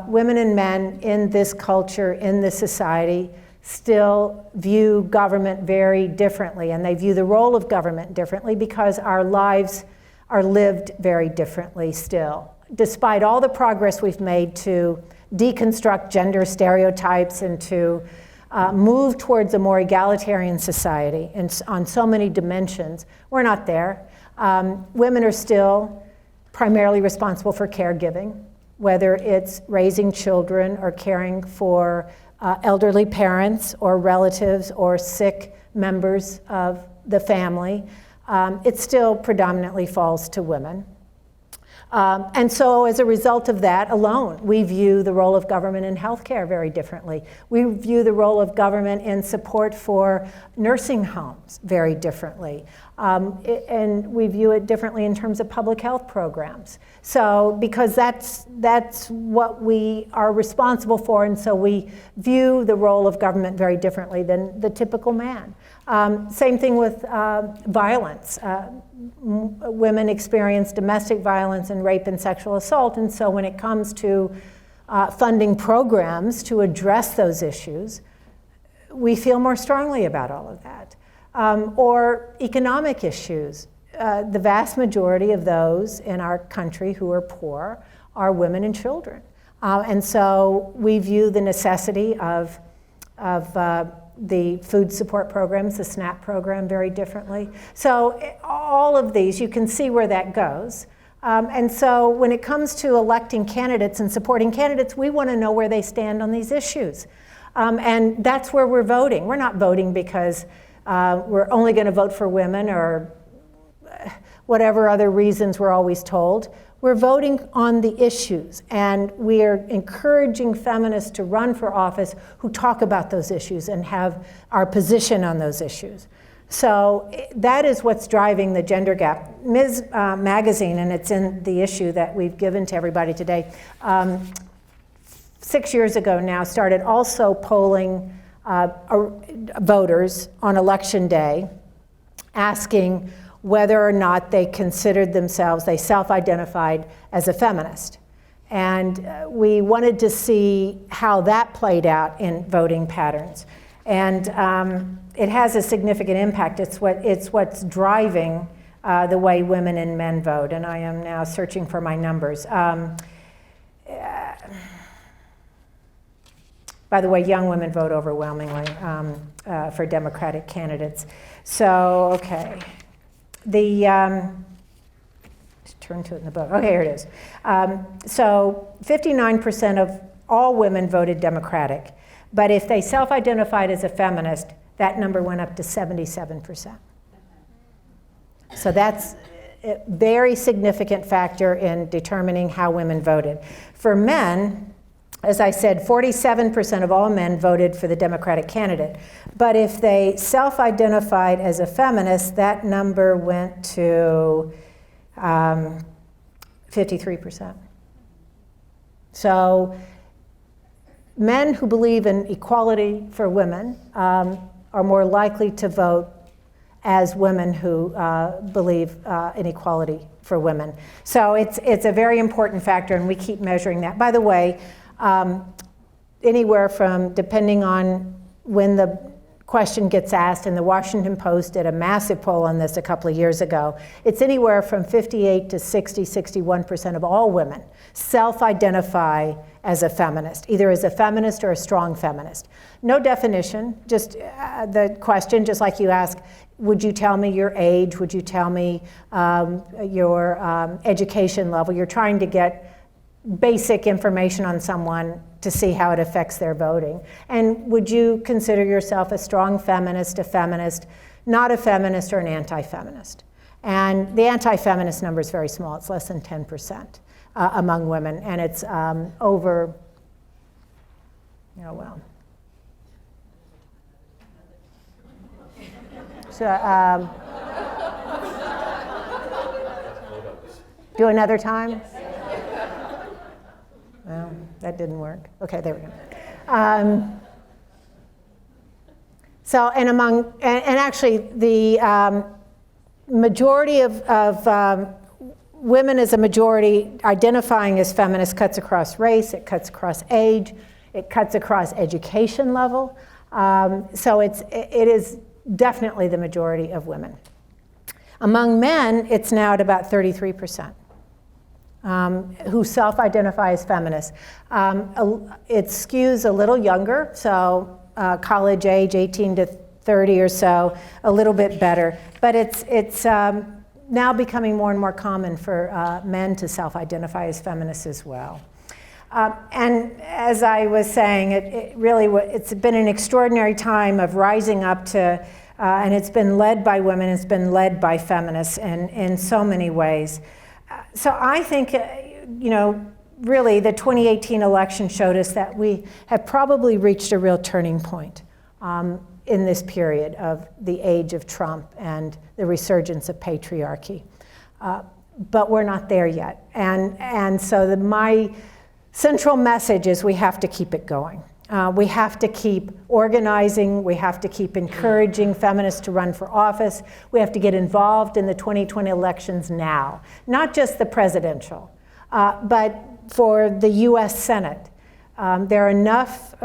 women and men in this culture, in this society, still view government very differently. And they view the role of government differently because our lives are lived very differently still. Despite all the progress we've made to deconstruct gender stereotypes and to move towards a more egalitarian society and on so many dimensions, we're not there. Women are still primarily responsible for caregiving, whether it's raising children or caring for elderly parents or relatives or sick members of the family. It still predominantly falls to women. And so as a result of that alone, we view the role of government in healthcare very differently. We view the role of government in support for nursing homes very differently. And we view it differently in terms of public health programs. So because that's what we are responsible for, and so we view the role of government very differently than the typical man. Same thing with violence. Women experience domestic violence and rape and sexual assault, and so when it comes to funding programs to address those issues, we feel more strongly about all of that. Or economic issues. The vast majority of those in our country who are poor are women and children. And so we view the necessity of the food support programs, the SNAP program, very differently. So all of these, you can see where that goes. And so when it comes to electing candidates and supporting candidates, we want to know where they stand on these issues. And that's where we're voting. We're not voting because we're only going to vote for women or whatever other reasons we're always told. We're voting on the issues, and we are encouraging feminists to run for office who talk about those issues and have our position on those issues. So that is what's driving the gender gap. Ms. Magazine, and it's in the issue that we've given to everybody today, 6 years ago now started also polling voters on election day, asking whether or not they considered themselves, they self-identified as a feminist. And we wanted to see how that played out in voting patterns. And it has a significant impact. It's what's driving the way women and men vote. And I am now searching for my numbers. By the way, young women vote overwhelmingly for Democratic candidates. So, okay. Turn to it in the book. Okay, here it is. So 59% of all women voted Democratic. But if they self-identified as a feminist, that number went up to 77%. So that's a very significant factor in determining how women voted. For men, as I said, 47% of all men voted for the Democratic candidate. But if they self-identified as a feminist, that number went to 53%. So men who believe in equality for women are more likely to vote as women who believe in equality for women. So it's a very important factor, and we keep measuring that. By the way, anywhere from, depending on when the question gets asked, and the Washington Post did a massive poll on this a couple of years ago, it's anywhere from 58 to 60, 61% of all women self-identify as a feminist, either as a feminist or a strong feminist. No definition, just the question, just like you ask, would you tell me your age? Would you tell me your education level? You're trying to get basic information on someone to see how it affects their voting. And would you consider yourself a strong feminist, a feminist, not a feminist, or an anti-feminist? And the anti-feminist number is very small. It's less than 10% among women, and it's over, well. So, do another time? Yes. Well, that didn't work. Okay, there we go. So, and actually the majority of women as a majority identifying as feminist cuts across race, it cuts across age, it cuts across education level. So it is definitely the majority of women. Among men, it's now at about 33%. Who self-identify as feminists. It skews a little younger, so college age, 18 to 30 or so, a little bit better. But it's now becoming more and more common for men to self-identify as feminists as well. And as I was saying, it's been an extraordinary time of rising up to, and it's been led by women, it's been led by feminists in so many ways. So I think, really the 2018 election showed us that we have probably reached a real turning point in this period of the age of Trump and the resurgence of patriarchy. But we're not there yet. And so my central message is we have to keep it going. We have to keep organizing. We have to keep encouraging feminists to run for office. We have to get involved in the 2020 elections now, not just the presidential, but for the US Senate. There are enough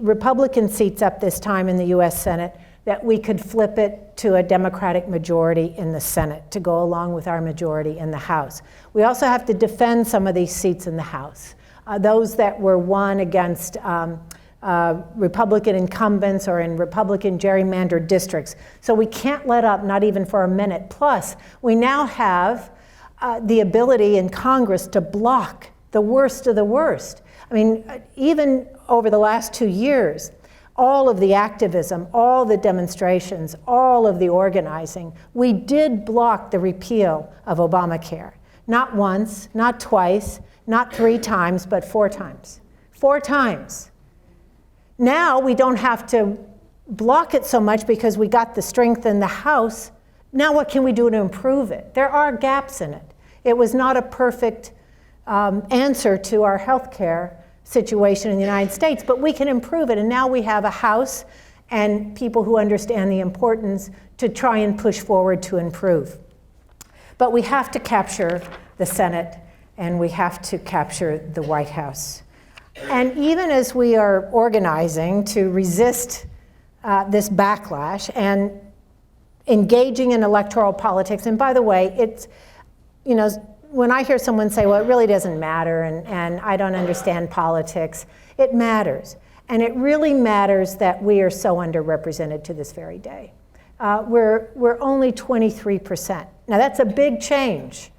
Republican seats up this time in the US Senate that we could flip it to a Democratic majority in the Senate to go along with our majority in the House. We also have to defend some of these seats in the House. Those that were won against Republican incumbents or in Republican gerrymandered districts. So we can't let up, not even for a minute. Plus, we now have the ability in Congress to block the worst of the worst. I mean, even over the last 2 years, all of the activism, all the demonstrations, all of the organizing, we did block the repeal of Obamacare. Not once, not twice, not 3 times, but 4 times. 4 times. Now we don't have to block it so much because we got the strength in the House. Now what can we do to improve it? There are gaps in it. It was not a perfect answer to our health care situation in the United States, but we can improve it. And now we have a House and people who understand the importance to try and push forward to improve. But we have to capture the Senate and we have to capture the White House. And even as we are organizing to resist this backlash and engaging in electoral politics, and by the way, it's, when I hear someone say, well, it really doesn't matter and I don't understand politics, it matters. And it really matters that we are so underrepresented to this very day. We're only 23%. Now that's a big change.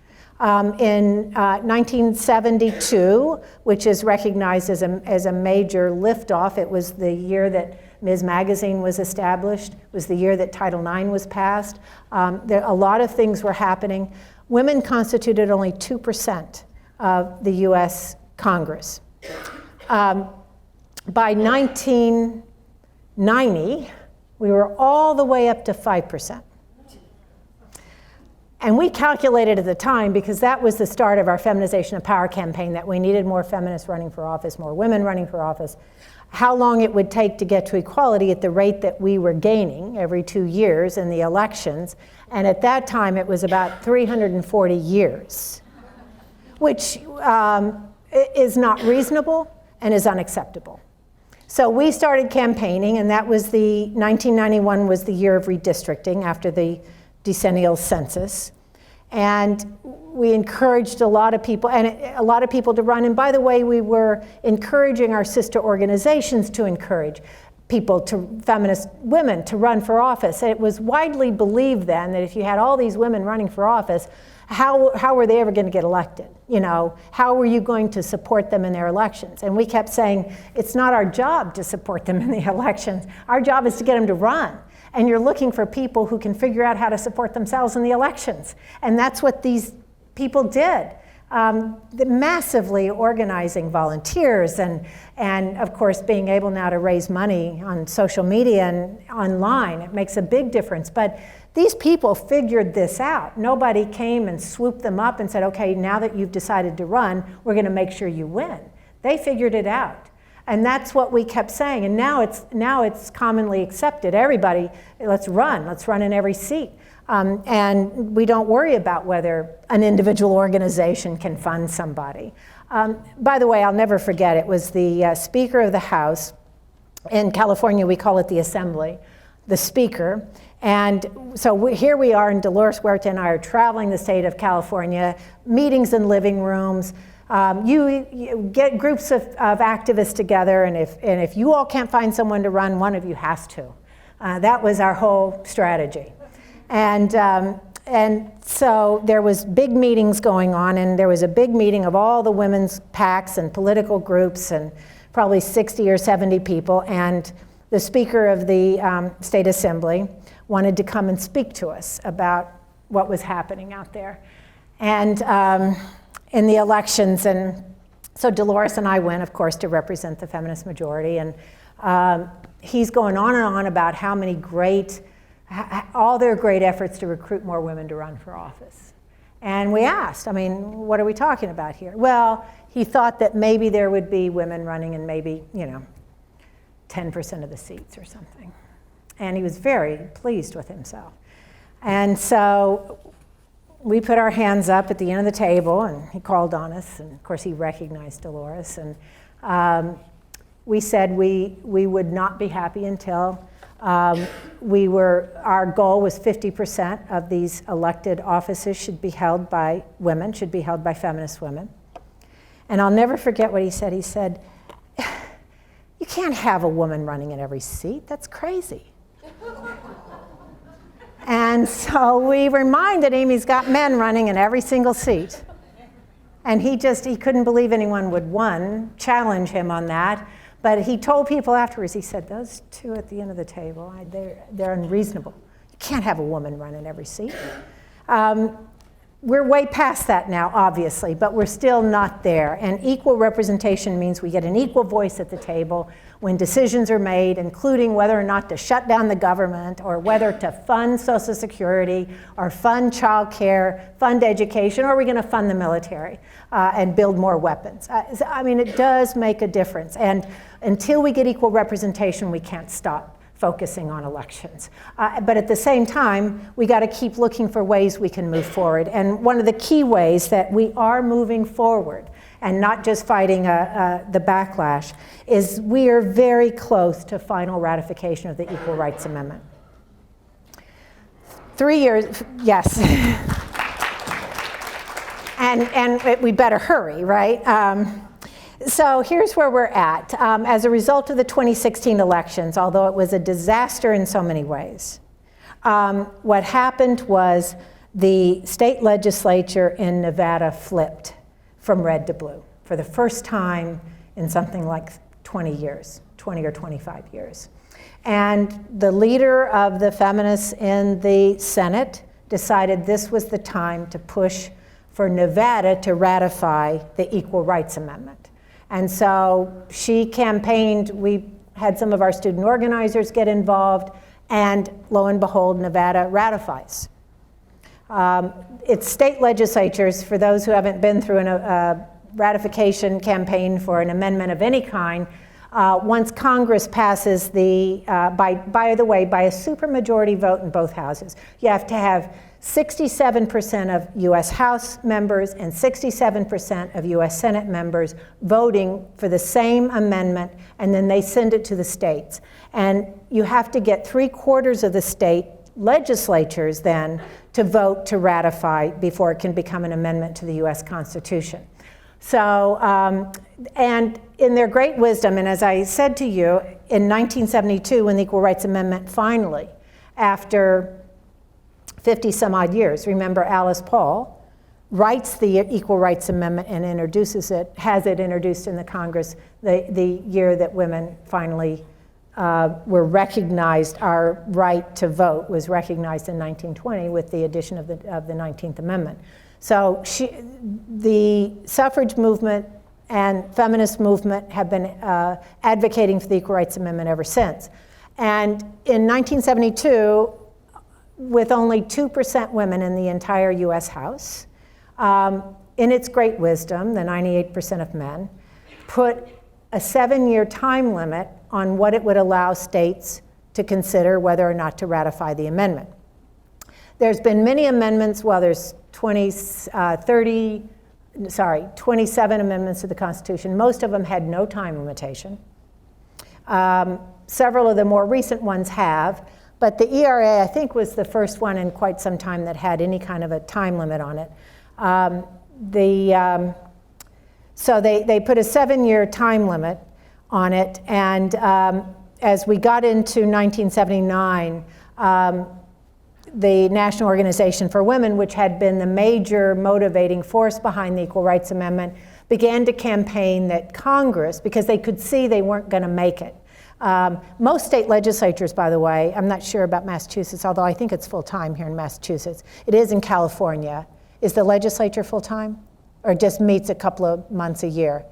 In 1972, which is recognized as a major liftoff, it was the year that Ms. Magazine was established, it was the year that Title IX was passed. A lot of things were happening. Women constituted only 2% of the US Congress. By 1990, we were all the way up to 5%. And we calculated at the time, because that was the start of our Feminization of Power campaign, that we needed more feminists running for office, more women running for office, how long it would take to get to equality at the rate that we were gaining every 2 years in the elections. And at that time, it was about 340 years, which is not reasonable and is unacceptable. So we started campaigning, and that was 1991 was the year of redistricting after the decennial census. And we encouraged a lot of people to run. And by the way, we were encouraging our sister organizations to encourage feminist women to run for office. And it was widely believed then that if you had all these women running for office, how were they ever going to get elected? How were you going to support them in their elections? And we kept saying, it's not our job to support them in the elections. Our job is to get them to run. and you're looking for people who can figure out how to support themselves in the elections. And that's what these people did. Massively organizing volunteers and of course being able now to raise money on social media and online. It makes a big difference. But these people figured this out. Nobody came and swooped them up and said, okay, now that you've decided to run, we're going to make sure you win. They figured it out. And that's what we kept saying. And now it's commonly accepted. Everybody, let's run in every seat. And we don't worry about whether an individual organization can fund somebody. By the way, I'll never forget, it was the Speaker of the House. In California, we call it the Assembly, the Speaker. And so here we are, and Dolores Huerta and I are traveling the state of California, meetings in living rooms. You get groups of activists together, and if you all can't find someone to run, one of you has to. That was our whole strategy. And so there was big meetings going on, and there was a big meeting of all the women's PACs and political groups, and probably 60 or 70 people, and the Speaker of the State Assembly wanted to come and speak to us about what was happening out there. And in the elections, and so Dolores and I went, of course, to represent the feminist majority, and he's going on and on about how many all their great efforts to recruit more women to run for office. And we asked, what are we talking about here? Well, he thought that maybe there would be women running in maybe, 10% of the seats or something. And he was very pleased with himself. And so we put our hands up at the end of the table, and he called on us, and of course he recognized Dolores. And we said we would not be happy until our goal was 50% of these elected offices should be held by women, should be held by feminist women. And I'll never forget what he said. He said, you can't have a woman running in every seat. That's crazy. And so we reminded him he's got men running in every single seat. And he couldn't believe anyone would, challenge him on that. But he told people afterwards, he said, those two at the end of the table, they're unreasonable. You can't have a woman run in every seat. We're way past that now, obviously, but we're still not there. And equal representation means we get an equal voice at the table when decisions are made, including whether or not to shut down the government, or whether to fund Social Security, or fund child care, fund education, or are we going to fund the military and build more weapons? It does make a difference. And until we get equal representation, we can't stop focusing on elections. But at the same time, we got to keep looking for ways we can move forward. And one of the key ways that we are moving forward, and not just fighting the backlash, is we are very close to final ratification of the Equal Rights Amendment. 3 years, yes. and we better hurry, right? So here's where we're at. As a result of the 2016 elections, although it was a disaster in so many ways, what happened was the state legislature in Nevada flipped from red to blue for the first time in something like 20 years, 20 or 25 years. And the leader of the feminists in the Senate decided this was the time to push for Nevada to ratify the Equal Rights Amendment. And so she campaigned, we had some of our student organizers get involved, and lo and behold, Nevada ratifies. It's state legislatures, for those who haven't been through a ratification campaign for an amendment of any kind, once Congress passes by the way, by a supermajority vote in both houses, you have to have 67% of US House members and 67% of US Senate members voting for the same amendment, and then they send it to the states. And you have to get 3/4 of the state legislatures then to vote to ratify before it can become an amendment to the US Constitution. So, and in their great wisdom, and as I said to you, in 1972, when the Equal Rights Amendment finally, after 50 some odd years, remember Alice Paul writes the Equal Rights Amendment and introduces it, has it introduced in the Congress the year that women finally were recognized, our right to vote was recognized in 1920 with the addition of the 19th Amendment. So the suffrage movement and feminist movement have been advocating for the Equal Rights Amendment ever since. And in 1972, with only 2% women in the entire US House, in its great wisdom, the 98% of men, put a 7-year time limit on what it would allow states to consider whether or not to ratify the amendment. There's been many amendments, well, there's 27 amendments to the Constitution. Most of them had no time limitation. Several of the more recent ones have, but the ERA, I think, was the first one in quite some time that had any kind of a time limit on it. So they put a 7-year time limit on it, and as we got into 1979, the National Organization for Women, which had been the major motivating force behind the Equal Rights Amendment, began to campaign that Congress, because they could see they weren't going to make it. Most state legislatures, by the way, I'm not sure about Massachusetts, although I think it's full-time here in Massachusetts. It is in California. Is the legislature full-time, or just meets a couple of months a year?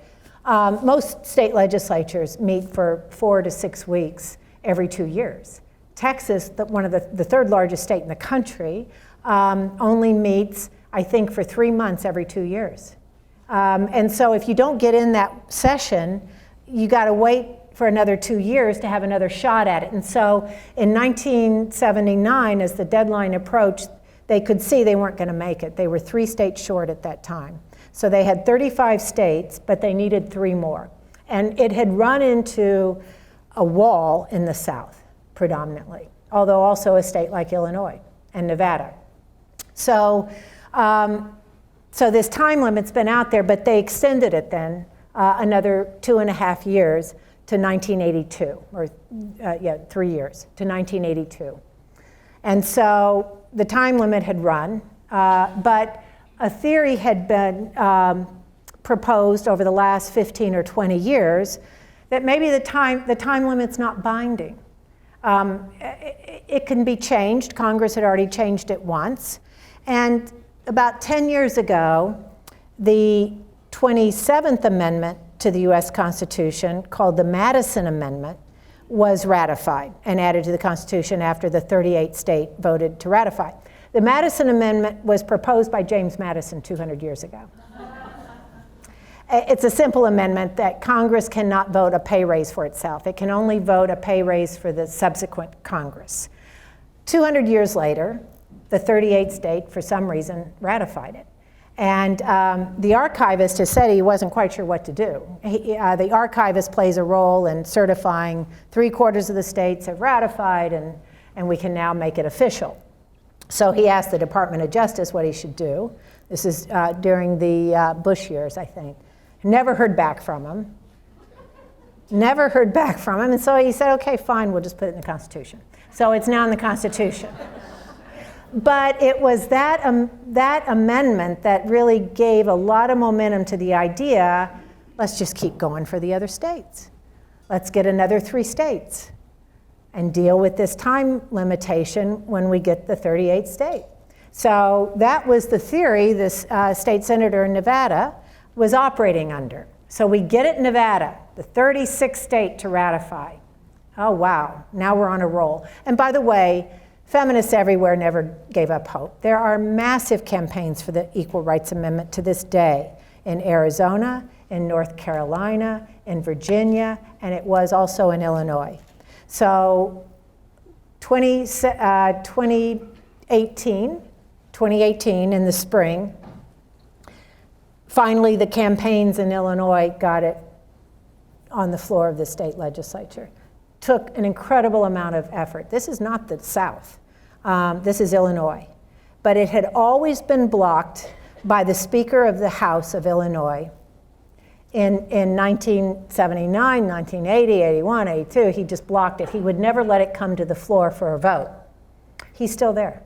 Most state legislatures meet for 4 to 6 weeks every 2 years. Texas, one of the third largest state in the country, only meets, I think, for 3 months every 2 years. And so if you don't get in that session, you got to wait for another 2 years to have another shot at it. And so in 1979, as the deadline approached, they could see they weren't going to make it. They were 3 states short at that time. So they had 35 states, but they needed 3 more. And it had run into a wall in the South, predominantly, although also a state like Illinois and Nevada. So, so this time limit's been out there, but they extended it then another 2.5 years to 1982, or 3 years, to 1982. And so the time limit had run, but a theory had been proposed over the last 15 or 20 years that maybe the time limit's not binding. It can be changed. Congress had already changed it once. And about 10 years ago, the 27th Amendment to the US Constitution, called the Madison Amendment, was ratified and added to the Constitution after the 38 state voted to ratify. The Madison Amendment was proposed by James Madison 200 years ago. It's a simple amendment that Congress cannot vote a pay raise for itself. It can only vote a pay raise for the subsequent Congress. 200 years later, the 38th state, for some reason, ratified it. And the archivist has said he wasn't quite sure what to do. The archivist plays a role in certifying 3/4 of the states have ratified, and we can now make it official. So he asked the Department of Justice what he should do. This is during the Bush years, I think. Never heard back from him. Never heard back from him. And so he said, okay, fine, we'll just put it in the Constitution. So it's now in the Constitution. But it was that amendment that really gave a lot of momentum to the idea, let's just keep going for the other states. Let's get another 3 states and deal with this time limitation when we get the 38th state. So that was the theory this state senator in Nevada was operating under. So we get it in Nevada, the 36th state to ratify. Oh, wow, now we're on a roll. And by the way, feminists everywhere never gave up hope. There are massive campaigns for the Equal Rights Amendment to this day in Arizona, in North Carolina, in Virginia, and it was also in Illinois. So 2018 in the spring, finally the campaigns in Illinois got it on the floor of the state legislature. Took an incredible amount of effort. This is not the South. This is Illinois. But it had always been blocked by the Speaker of the House of Illinois. In 1979, 1980, 81, 82, he just blocked it. He would never let it come to the floor for a vote. He's still there.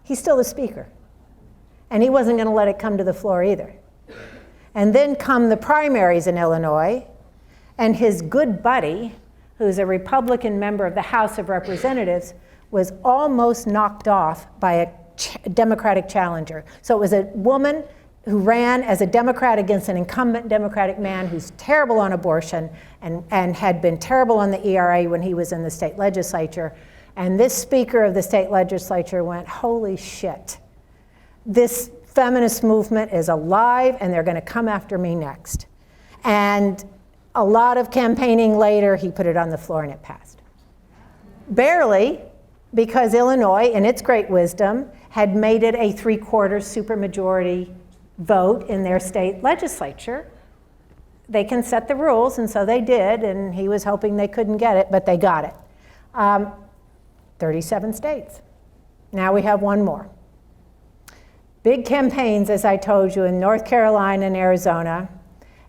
He's still the Speaker. And he wasn't going to let it come to the floor either. And then come the primaries in Illinois, and his good buddy, who's a Republican member of the House of Representatives, was almost knocked off by a Democratic challenger. So it was a woman who ran as a Democrat against an incumbent Democratic man who's terrible on abortion and had been terrible on the ERA when he was in the state legislature. And this Speaker of the state legislature went, holy shit, this feminist movement is alive and they're going to come after me next. And a lot of campaigning later, he put it on the floor and it passed. Barely, because Illinois, in its great wisdom, had made it a 3/4 supermajority vote in their state legislature. They can set the rules, and so they did, and he was hoping they couldn't get it, but they got it. 37 states. Now we have one more. Big campaigns, as I told you, in North Carolina and Arizona,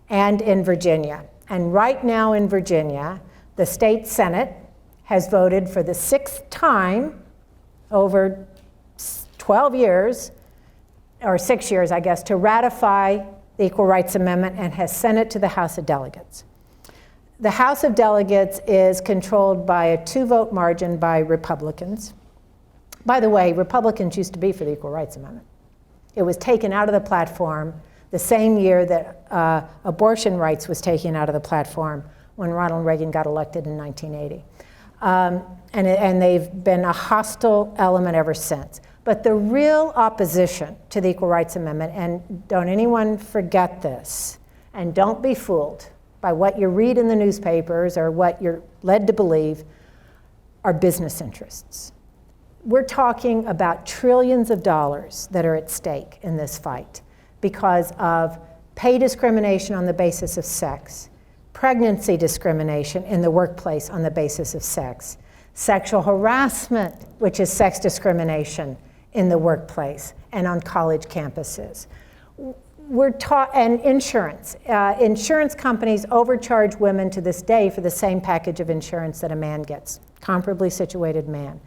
and in Virginia. And right now in Virginia, the state Senate has voted for the 6th time over 12 years, or 6 years, I guess, to ratify the Equal Rights Amendment and has sent it to the House of Delegates. The House of Delegates is controlled by a 2-vote margin by Republicans. By the way, Republicans used to be for the Equal Rights Amendment. It was taken out of the platform the same year that abortion rights was taken out of the platform when Ronald Reagan got elected in 1980. And they've been a hostile element ever since. But the real opposition to the Equal Rights Amendment, and don't anyone forget this, and don't be fooled by what you read in the newspapers or what you're led to believe, are business interests. We're talking about trillions of dollars that are at stake in this fight because of pay discrimination on the basis of sex, pregnancy discrimination in the workplace on the basis of sex, sexual harassment, which is sex discrimination in the workplace and on college campuses. And insurance. Insurance companies overcharge women to this day for the same package of insurance that a man gets, comparably situated man.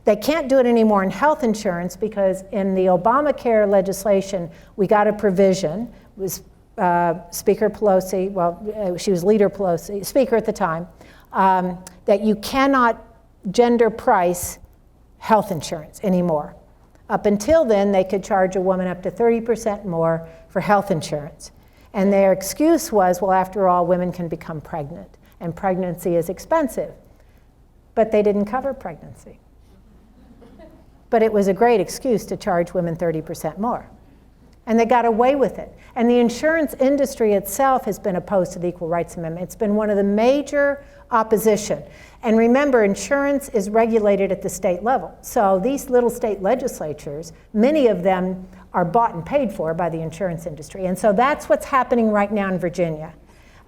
They can't do it anymore in health insurance because in the Obamacare legislation, we got a provision, it was Speaker Pelosi, well, she was Leader Pelosi, Speaker at the time, that you cannot gender price health insurance anymore. Up until then, they could charge a woman up to 30% more for health insurance. And their excuse was, well, after all, women can become pregnant, and pregnancy is expensive. But they didn't cover pregnancy. But it was a great excuse to charge women 30% more. And they got away with it. And the insurance industry itself has been opposed to the Equal Rights Amendment. It's been one of the major opposition. And remember, insurance is regulated at the state level. So these little state legislatures, many of them are bought and paid for by the insurance industry. And so that's what's happening right now in Virginia.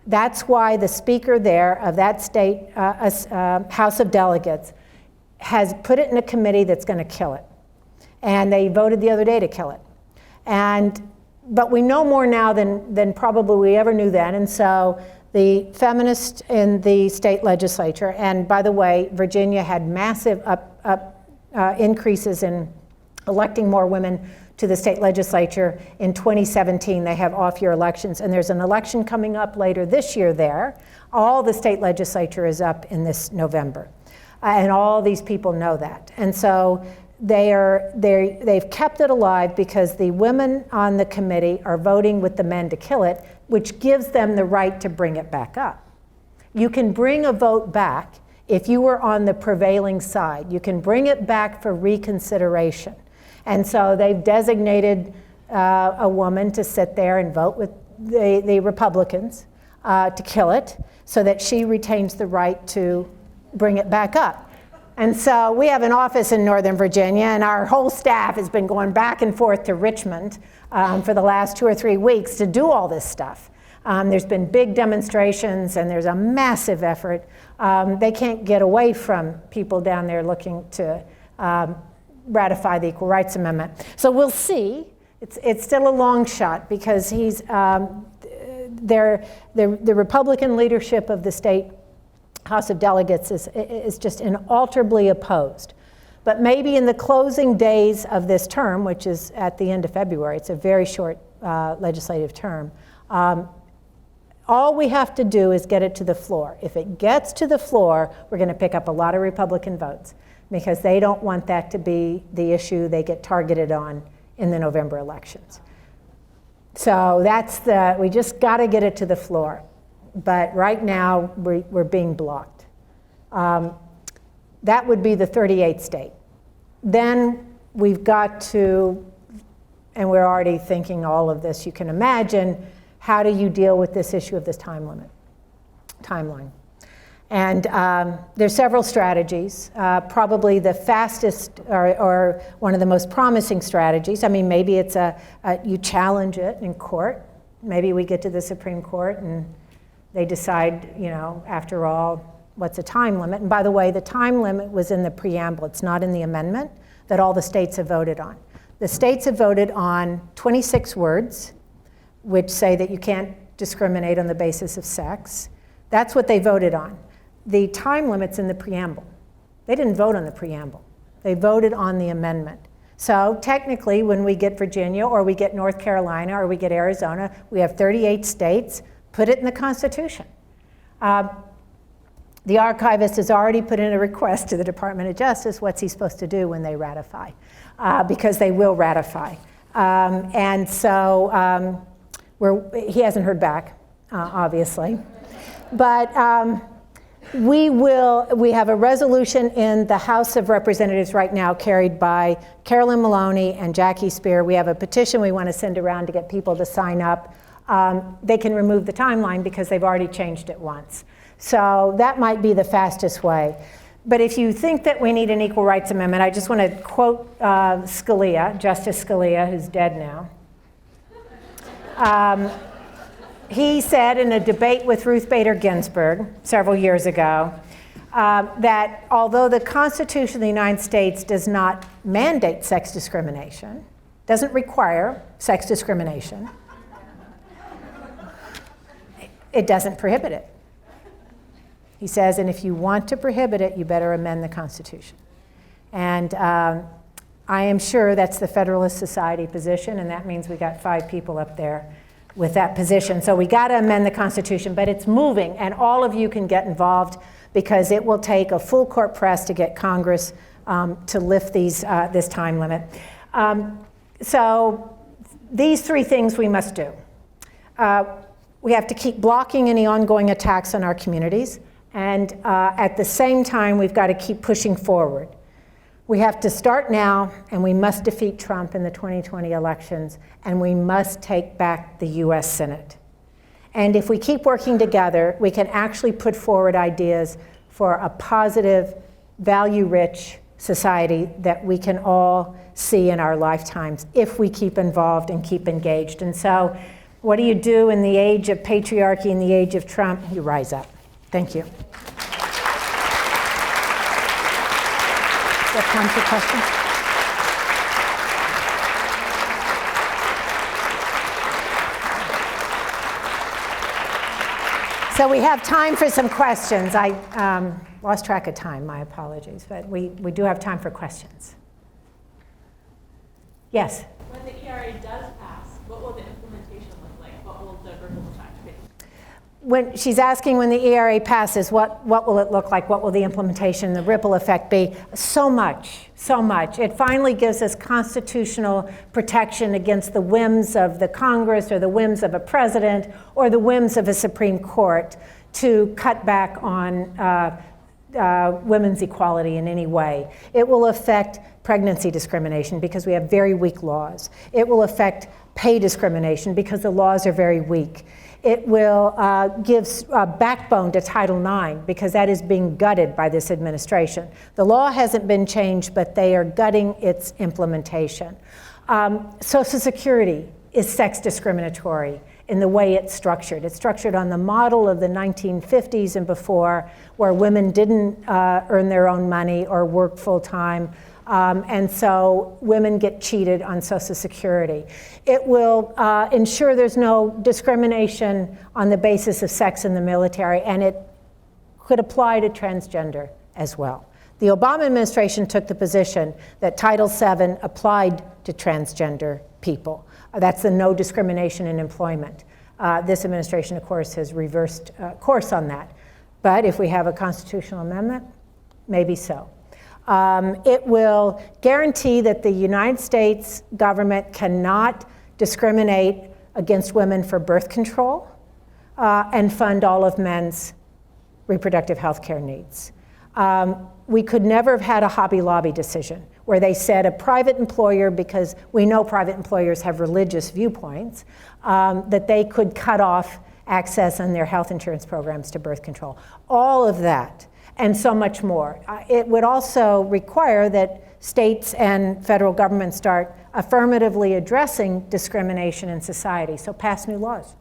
That's why the speaker there of that state House of Delegates has put it in a committee that's going to kill it. And they voted the other day to kill it. But we know more now than probably we ever knew then. And so the feminists in the state legislature, and by the way, Virginia had massive increases in electing more women to the state legislature in 2017. They have off-year elections, and there's an election coming up later this year there. All the state legislature is up in this November. And all these people know that. And so they've kept it alive because the women on the committee are voting with the men to kill it, which gives them the right to bring it back up. You can bring a vote back if you were on the prevailing side. You can bring it back for reconsideration. And so they've designated a woman to sit there and vote with the Republicans to kill it so that she retains the right to bring it back up. And so we have an office in Northern Virginia, and our whole staff has been going back and forth to Richmond for the last 2 or 3 weeks to do all this stuff. There's been big demonstrations, and there's a massive effort. They can't get away from people down there looking to ratify the Equal Rights Amendment. So we'll see. It's still a long shot because the Republican leadership of the state House of Delegates is just inalterably opposed. But maybe in the closing days of this term, which is at the end of February, it's a very short legislative term, All we have to do is get it to the floor. If it gets to the floor, we're going to pick up a lot of Republican votes because they don't want that to be the issue they get targeted on in the November elections. So we just got to get it to the floor. But right now, we're being blocked. That would be the 38th state. Then we've got to, and we're already thinking all of this, you can imagine, how do you deal with this issue of this timeline? And there's several strategies. Probably the fastest or one of the most promising strategies, I mean, maybe it's you challenge it in court. Maybe we get to the Supreme Court and they decide, after all, what's a time limit? And by the way, the time limit was in the preamble. It's not in the amendment that all the states have voted on. The states have voted on 26 words, which say that you can't discriminate on the basis of sex. That's what they voted on. The time limit's in the preamble. They didn't vote on the preamble. They voted on the amendment. So technically, when we get Virginia, or we get North Carolina, or we get Arizona, we have 38 states, put it in the Constitution. The archivist has already put in a request to the Department of Justice, what's he supposed to do when they ratify? Because they will ratify. And so he hasn't heard back, obviously. But we have a resolution in the House of Representatives right now carried by Carolyn Maloney and Jackie Spillar. We have a petition we want to send around to get people to sign up. They can remove the timeline because they've already changed it once. So that might be the fastest way. But if you think that we need an equal rights amendment, I just want to quote Scalia, Justice Scalia, who's dead now. He said in a debate with Ruth Bader Ginsburg several years ago that although the Constitution of the United States does not mandate sex discrimination, doesn't require sex discrimination, it doesn't prohibit it. He says, and if you want to prohibit it, you better amend the Constitution. And I am sure that's the Federalist Society position, and that means we got 5 people up there with that position. So we got to amend the Constitution, but it's moving, and all of you can get involved because it will take a full court press to get Congress to lift this time limit. So these 3 things we must do. We have to keep blocking any ongoing attacks on our communities. And at the same time, we've got to keep pushing forward. We have to start now, and we must defeat Trump in the 2020 elections, and we must take back the US Senate. And if we keep working together, we can actually put forward ideas for a positive, value-rich society that we can all see in our lifetimes if we keep involved and keep engaged. And so, what do you do in the age of patriarchy, in the age of Trump? You rise up. Thank you. Do you have time for questions? So we have time for some questions. I lost track of time, my apologies, but we do have time for questions. Yes? When the ERA does pass, what will the implementation look like? What will the ripple effect be? When she's asking when the ERA passes, what will it look like? What will the implementation, the ripple effect be? So much, so much. It finally gives us constitutional protection against the whims of the Congress or the whims of a president or the whims of a Supreme Court to cut back on women's equality in any way. It will affect pregnancy discrimination because we have very weak laws. It will affect pay discrimination because the laws are very weak. It will give a backbone to Title IX because that is being gutted by this administration. The law hasn't been changed, but they are gutting its implementation. Social Security is sex discriminatory in the way it's structured. It's structured on the model of the 1950s and before, where women didn't earn their own money or work full-time. And so women get cheated on Social Security. It will ensure there's no discrimination on the basis of sex in the military, and it could apply to transgender as well. The Obama administration took the position that Title VII applied to transgender people. That's the no discrimination in employment This administration, of course, has reversed course on that. But if we have a constitutional amendment, maybe so. It will guarantee that the United States government cannot discriminate against women for birth control and fund all of men's reproductive health care needs. We could never have had a Hobby Lobby decision where they said a private employer, because we know private employers have religious viewpoints, that they could cut off access on their health insurance programs to birth control. All of that and so much more. It would also require that states and federal governments start affirmatively addressing discrimination in society, so pass new laws.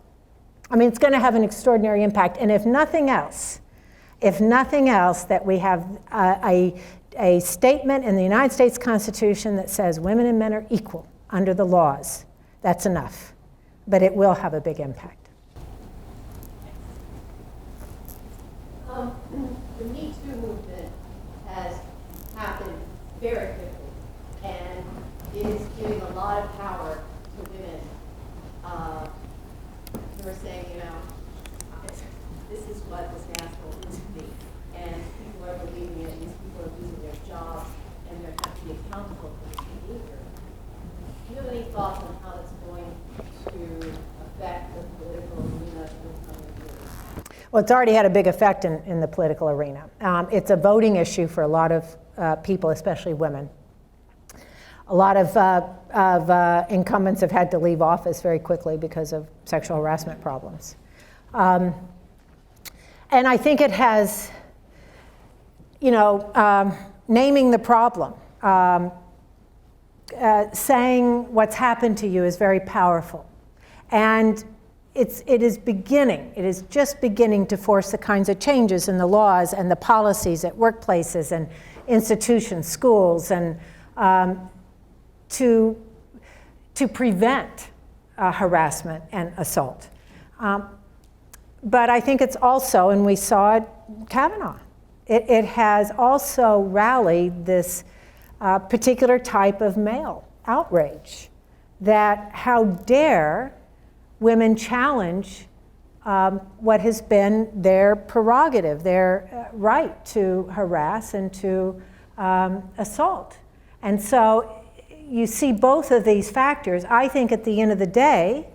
I mean, it's going to have an extraordinary impact, and if nothing else, that we have a statement in the United States Constitution that says women and men are equal under the laws, that's enough. But it will have a big impact. The Me Too movement has happened very quickly, and it is giving a lot of power to women who are saying, this is what this gospel is to me, and people are believing it, and these people are losing their jobs, and they're have to be accountable for this behavior. Do you have any thoughts on how that's going to affect the political arena in the coming years? Well, it's already had a big effect in the political arena. It's a voting issue for a lot of people, especially women. A lot of incumbents have had to leave office very quickly because of sexual harassment problems. And I think it has, naming the problem, saying what's happened to you is very powerful. And it is just beginning to force the kinds of changes in the laws and the policies at workplaces and institutions, schools, and to prevent harassment and assault. But I think it's also, and we saw it, Kavanaugh, it has also rallied this particular type of male outrage, that how dare women challenge what has been their prerogative, their right to harass and to assault. And so you see both of these factors. I think at the end of the day,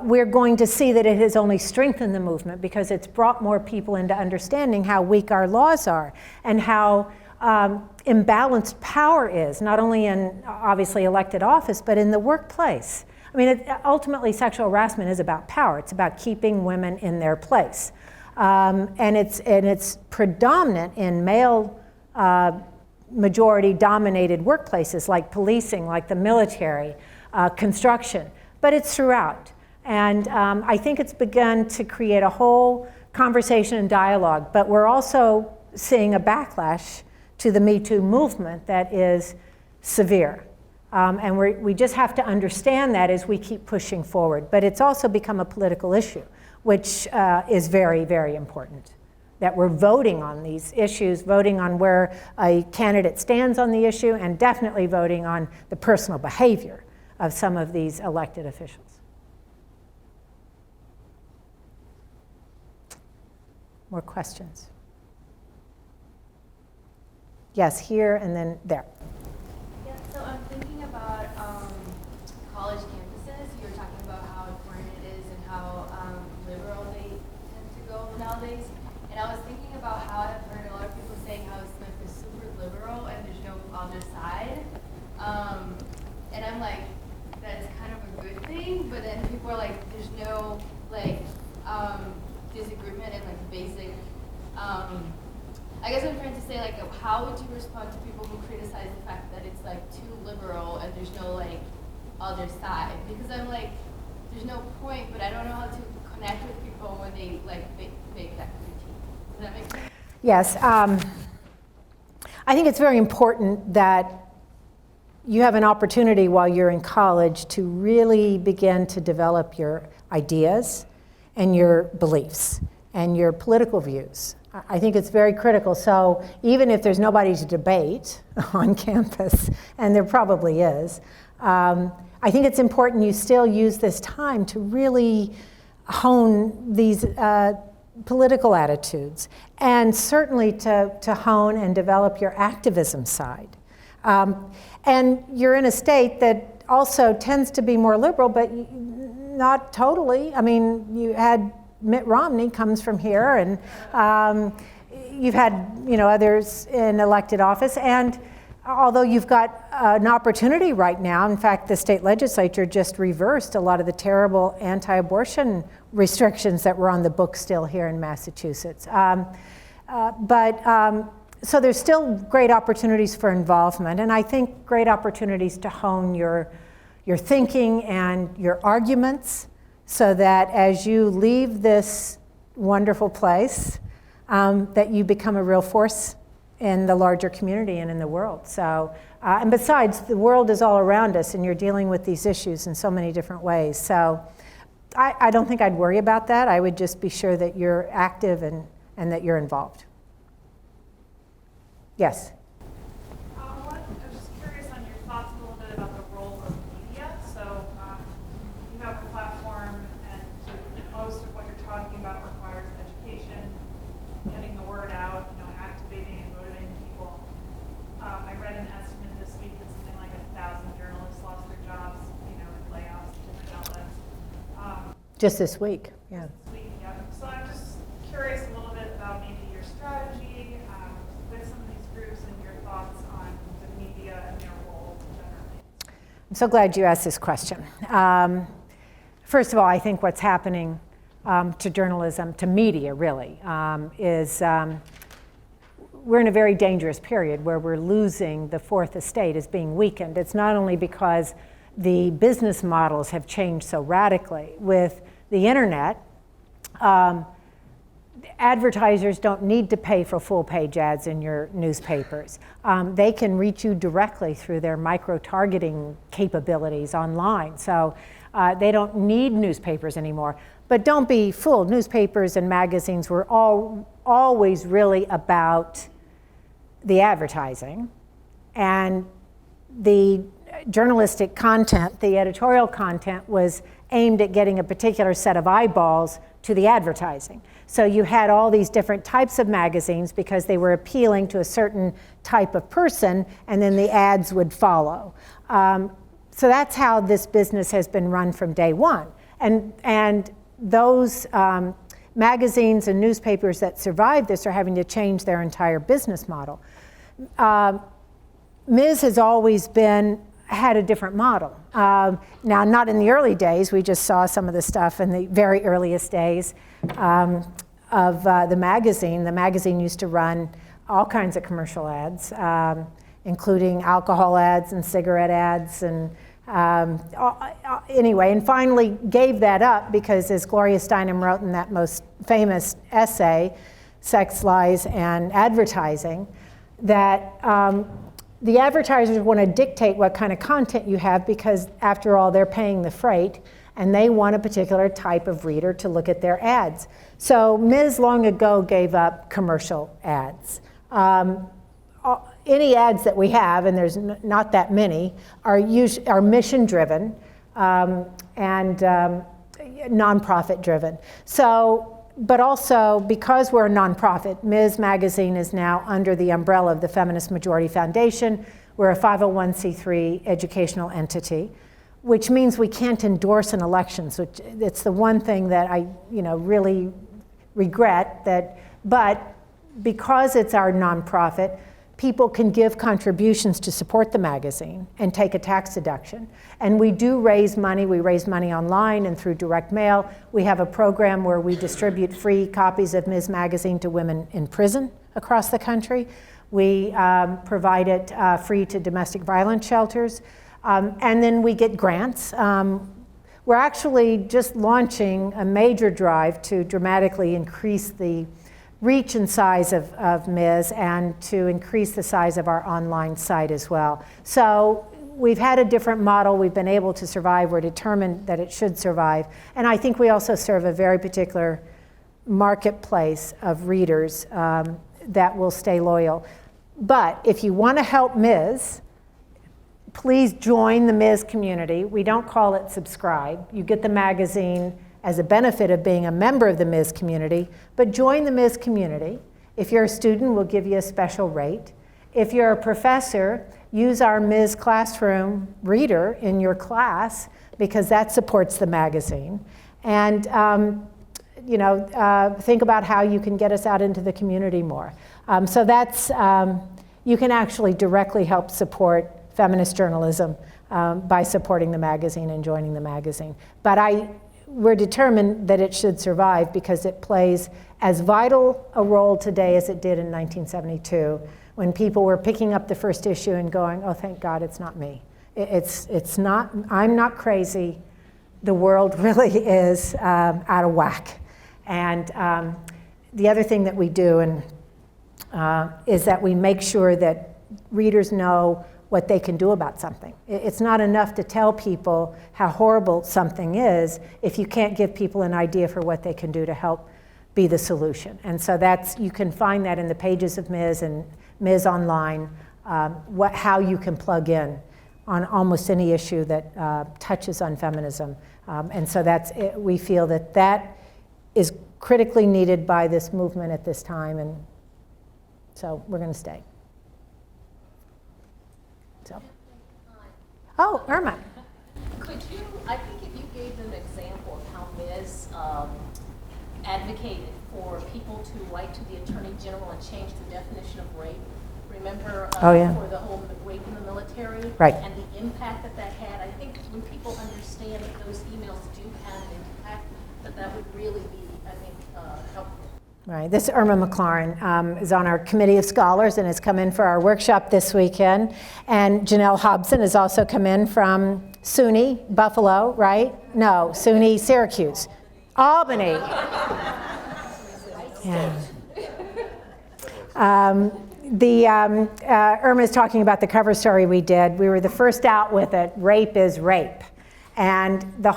we're going to see that it has only strengthened the movement because it's brought more people into understanding how weak our laws are and how imbalanced power is, not only in obviously elected office, but in the workplace. I mean, ultimately, sexual harassment is about power. It's about keeping women in their place. And it's predominant in male majority-dominated workplaces like policing, like the military, construction. But it's throughout. And I think it's begun to create a whole conversation and dialogue. But we're also seeing a backlash to the Me Too movement that is severe. And we just have to understand that as we keep pushing forward. But it's also become a political issue, which is very, very important. That we're voting on these issues, voting on where a candidate stands on the issue, and definitely voting on the personal behavior of some of these elected officials. More questions? Yes, here and then there. Yeah, so I'm thinking about college campuses. You were talking about how important it is and how liberal they tend to go nowadays. And I was thinking about how I've heard a lot of people saying how Smith is super liberal and there's no other side. And I'm like, that's kind of a good thing, but then people are like, there's no disagreement and basic. I guess I'm trying to say how would you respond to people who criticize the fact that it's too liberal and there's no other side? Because I'm like, there's no point, but I don't know how to connect with people when they make that critique. Does that make sense? Yes, I think it's very important that you have an opportunity while you're in college to really begin to develop your ideas and your beliefs and your political views. I think it's very critical. So even if there's nobody to debate on campus, and there probably is, I I think it's important you still use this time to really hone these political attitudes, and certainly to hone and develop your activism side. And you're in a state that also tends to be more liberal, but not totally. I mean, you had Mitt Romney comes from here, and you've had others in elected office, and although you've got an opportunity right now, in fact, the state legislature just reversed a lot of the terrible anti-abortion restrictions that were on the books still here in Massachusetts. So there's still great opportunities for involvement, and I think great opportunities to hone your thinking and your arguments, so that as you leave this wonderful place, that you become a real force in the larger community and in the world. So, and besides, the world is all around us, and you're dealing with these issues in so many different ways. So I don't think I'd worry about that. I would just be sure that you're active and that you're involved. Yes? I was just curious on your thoughts a little bit about the role of media. So you have a platform, and most of what you're talking about requires education, getting the word out, activating and motivating people. I read an estimate this week that something like 1,000 journalists lost their jobs, in layoffs, different outlets. Just this week, yeah. This week, yeah. So I'm just curious a little bit about maybe your strategy with some of these groups and your thoughts on the media and their role generally. I'm so glad you asked this question. First of all, I think what's happening to journalism, to media really, is we're in a very dangerous period where we're losing the fourth estate, is being weakened. It's not only because the business models have changed so radically. With the internet, advertisers don't need to pay for full-page ads in your newspapers. They can reach you directly through their micro-targeting capabilities online. So they don't need newspapers anymore. But don't be fooled. Newspapers and magazines were always really about the advertising, and the journalistic content, the editorial content, was aimed at getting a particular set of eyeballs to the advertising. So you had all these different types of magazines because they were appealing to a certain type of person, and then the ads would follow. So that's how this business has been run from day one. And those magazines and newspapers that survived this are having to change their entire business model. Ms. has always had a different model. Now, not in the early days. We just saw some of the stuff in the very earliest days of the magazine. The magazine used to run all kinds of commercial ads, including alcohol ads and cigarette ads, and anyway, and finally gave that up because, as Gloria Steinem wrote in that most famous essay, Sex, Lies, and Advertising, that the advertisers want to dictate what kind of content you have because, after all, they're paying the freight, and they want a particular type of reader to look at their ads. So Ms. long ago gave up commercial ads. Any ads that we have, and there's not that many, are mission-driven and nonprofit-driven. So, but also, because we're a nonprofit, Ms. Magazine is now under the umbrella of the Feminist Majority Foundation. We're a 501c3 educational entity, which means we can't endorse in elections, which it's the one thing that I really regret. But because it's our nonprofit, people can give contributions to support the magazine and take a tax deduction. And we do raise money. We raise money online and through direct mail. We have a program where we distribute free copies of Ms. Magazine to women in prison across the country. We provide it free to domestic violence shelters. And then we get grants. We're actually just launching a major drive to dramatically increase the reach and size of Ms. and to increase the size of our online site as well. So we've had a different model. We've been able to survive. We're determined that it should survive. And I think we also serve a very particular marketplace of readers that will stay loyal. But if you want to help Ms. please join the Ms. community. We don't call it subscribe. You get the magazine as a benefit of being a member of the Ms. community, but join the Ms. community. If you're a student, we'll give you a special rate. If you're a professor, use our Ms. Classroom reader in your class because that supports the magazine. And think about how you can get us out into the community more. So that's, you can actually directly help support feminist journalism by supporting the magazine and joining the magazine. But we're determined that it should survive because it plays as vital a role today as it did in 1972 when people were picking up the first issue and going, oh, thank God it's not me. It's not, I'm not crazy. The world really is out of whack. And the other thing that we do is that we make sure that readers know what they can do about something. It's not enough to tell people how horrible something is if you can't give people an idea for what they can do to help be the solution. And so you can find that in the pages of Ms. and Ms. Online, how you can plug in on almost any issue that touches on feminism. And so we feel that is critically needed by this movement at this time, and so we're going to stay. So. Oh, Irma. Could you, I think if you gave them an example of how Ms. Advocated for people to write to the Attorney General and change the definition of rape. Remember for the whole rape in the military? Right. And the impact that had. I think when people understand that those emails do have an impact, that would really be, I think, helpful. Right. This Irma McLaurin is on our committee of scholars and has come in for our workshop this weekend. And Janelle Hobson has also come in from SUNY, Buffalo, right? No, SUNY, Syracuse. Albany. Yeah. Irma is talking about the cover story we did. We were the first out with it, Rape is Rape. And the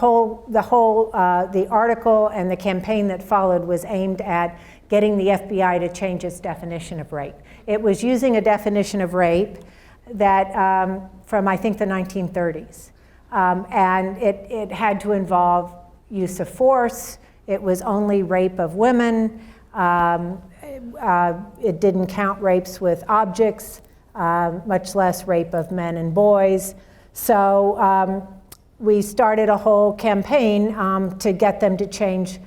article and the campaign that followed was aimed at getting the FBI to change its definition of rape. It was using a definition of rape that from I think the 1930s. And it had to involve use of force. It was only rape of women. It didn't count rapes with objects, much less rape of men and boys. So we started a whole campaign to get them to change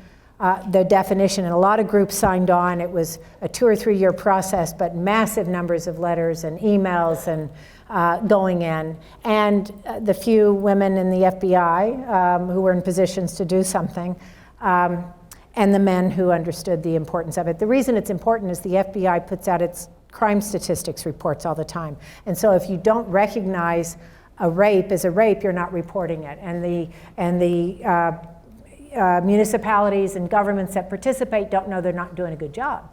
the definition, and a lot of groups signed on. It was a 2 or 3 year process, but massive numbers of letters and emails and going in. And the few women in the FBI who were in positions to do something, and the men who understood the importance of it. The reason it's important is the FBI puts out its crime statistics reports all the time. And so if you don't recognize a rape as a rape, you're not reporting it. And the municipalities and governments that participate don't know they're not doing a good job.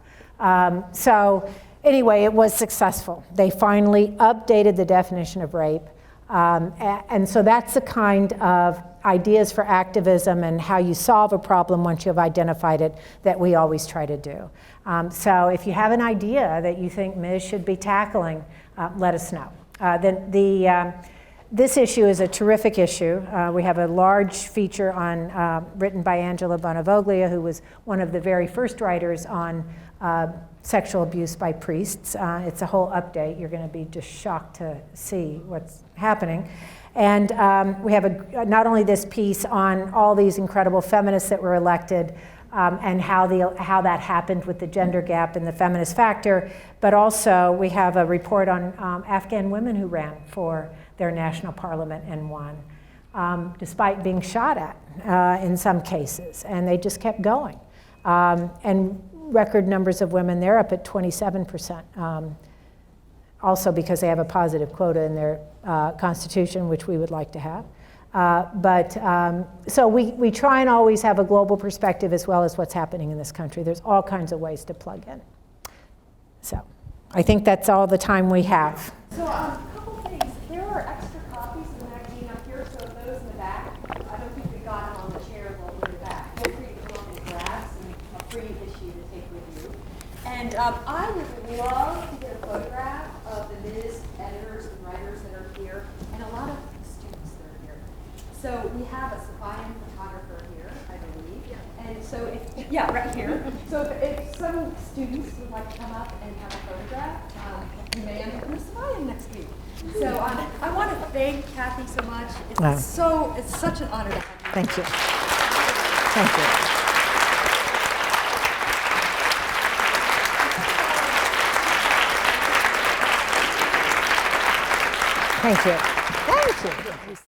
So anyway, it was successful. They finally updated the definition of rape. And so that's the kind of ideas for activism and how you solve a problem once you've identified it that we always try to do. So if you have an idea that you think Ms. should be tackling, let us know. This issue is a terrific issue. We have a large feature written by Angela Bonavoglia, who was one of the very first writers on sexual abuse by priests. It's a whole update. You're going to be just shocked to see what's happening. And we have not only this piece on all these incredible feminists that were elected and how that happened with the gender gap and the feminist factor, but also we have a report on Afghan women who ran for their national parliament and won, despite being shot at in some cases, and they just kept going. And record numbers of women, they're up at 27%, also because they have a positive quota in their constitution, which we would like to have. So we try and always have a global perspective as well as what's happening in this country. There's all kinds of ways to plug in. So I think that's all the time we have. So a couple things. There are extra copies of the magazine up here, so those in the back, I don't think we got them on the chair while we were back. Feel free to come up and grab a free issue to take with you. And I would love to get a photograph of the Ms. editors and writers that are here, and a Yeah, right here. So if some students would like to come up and have a photograph, you may end up in the Savannah next week. So I want to thank Kathy so much. It's such an honor to have you. Thank you. Thank you. Thank you. Thank you.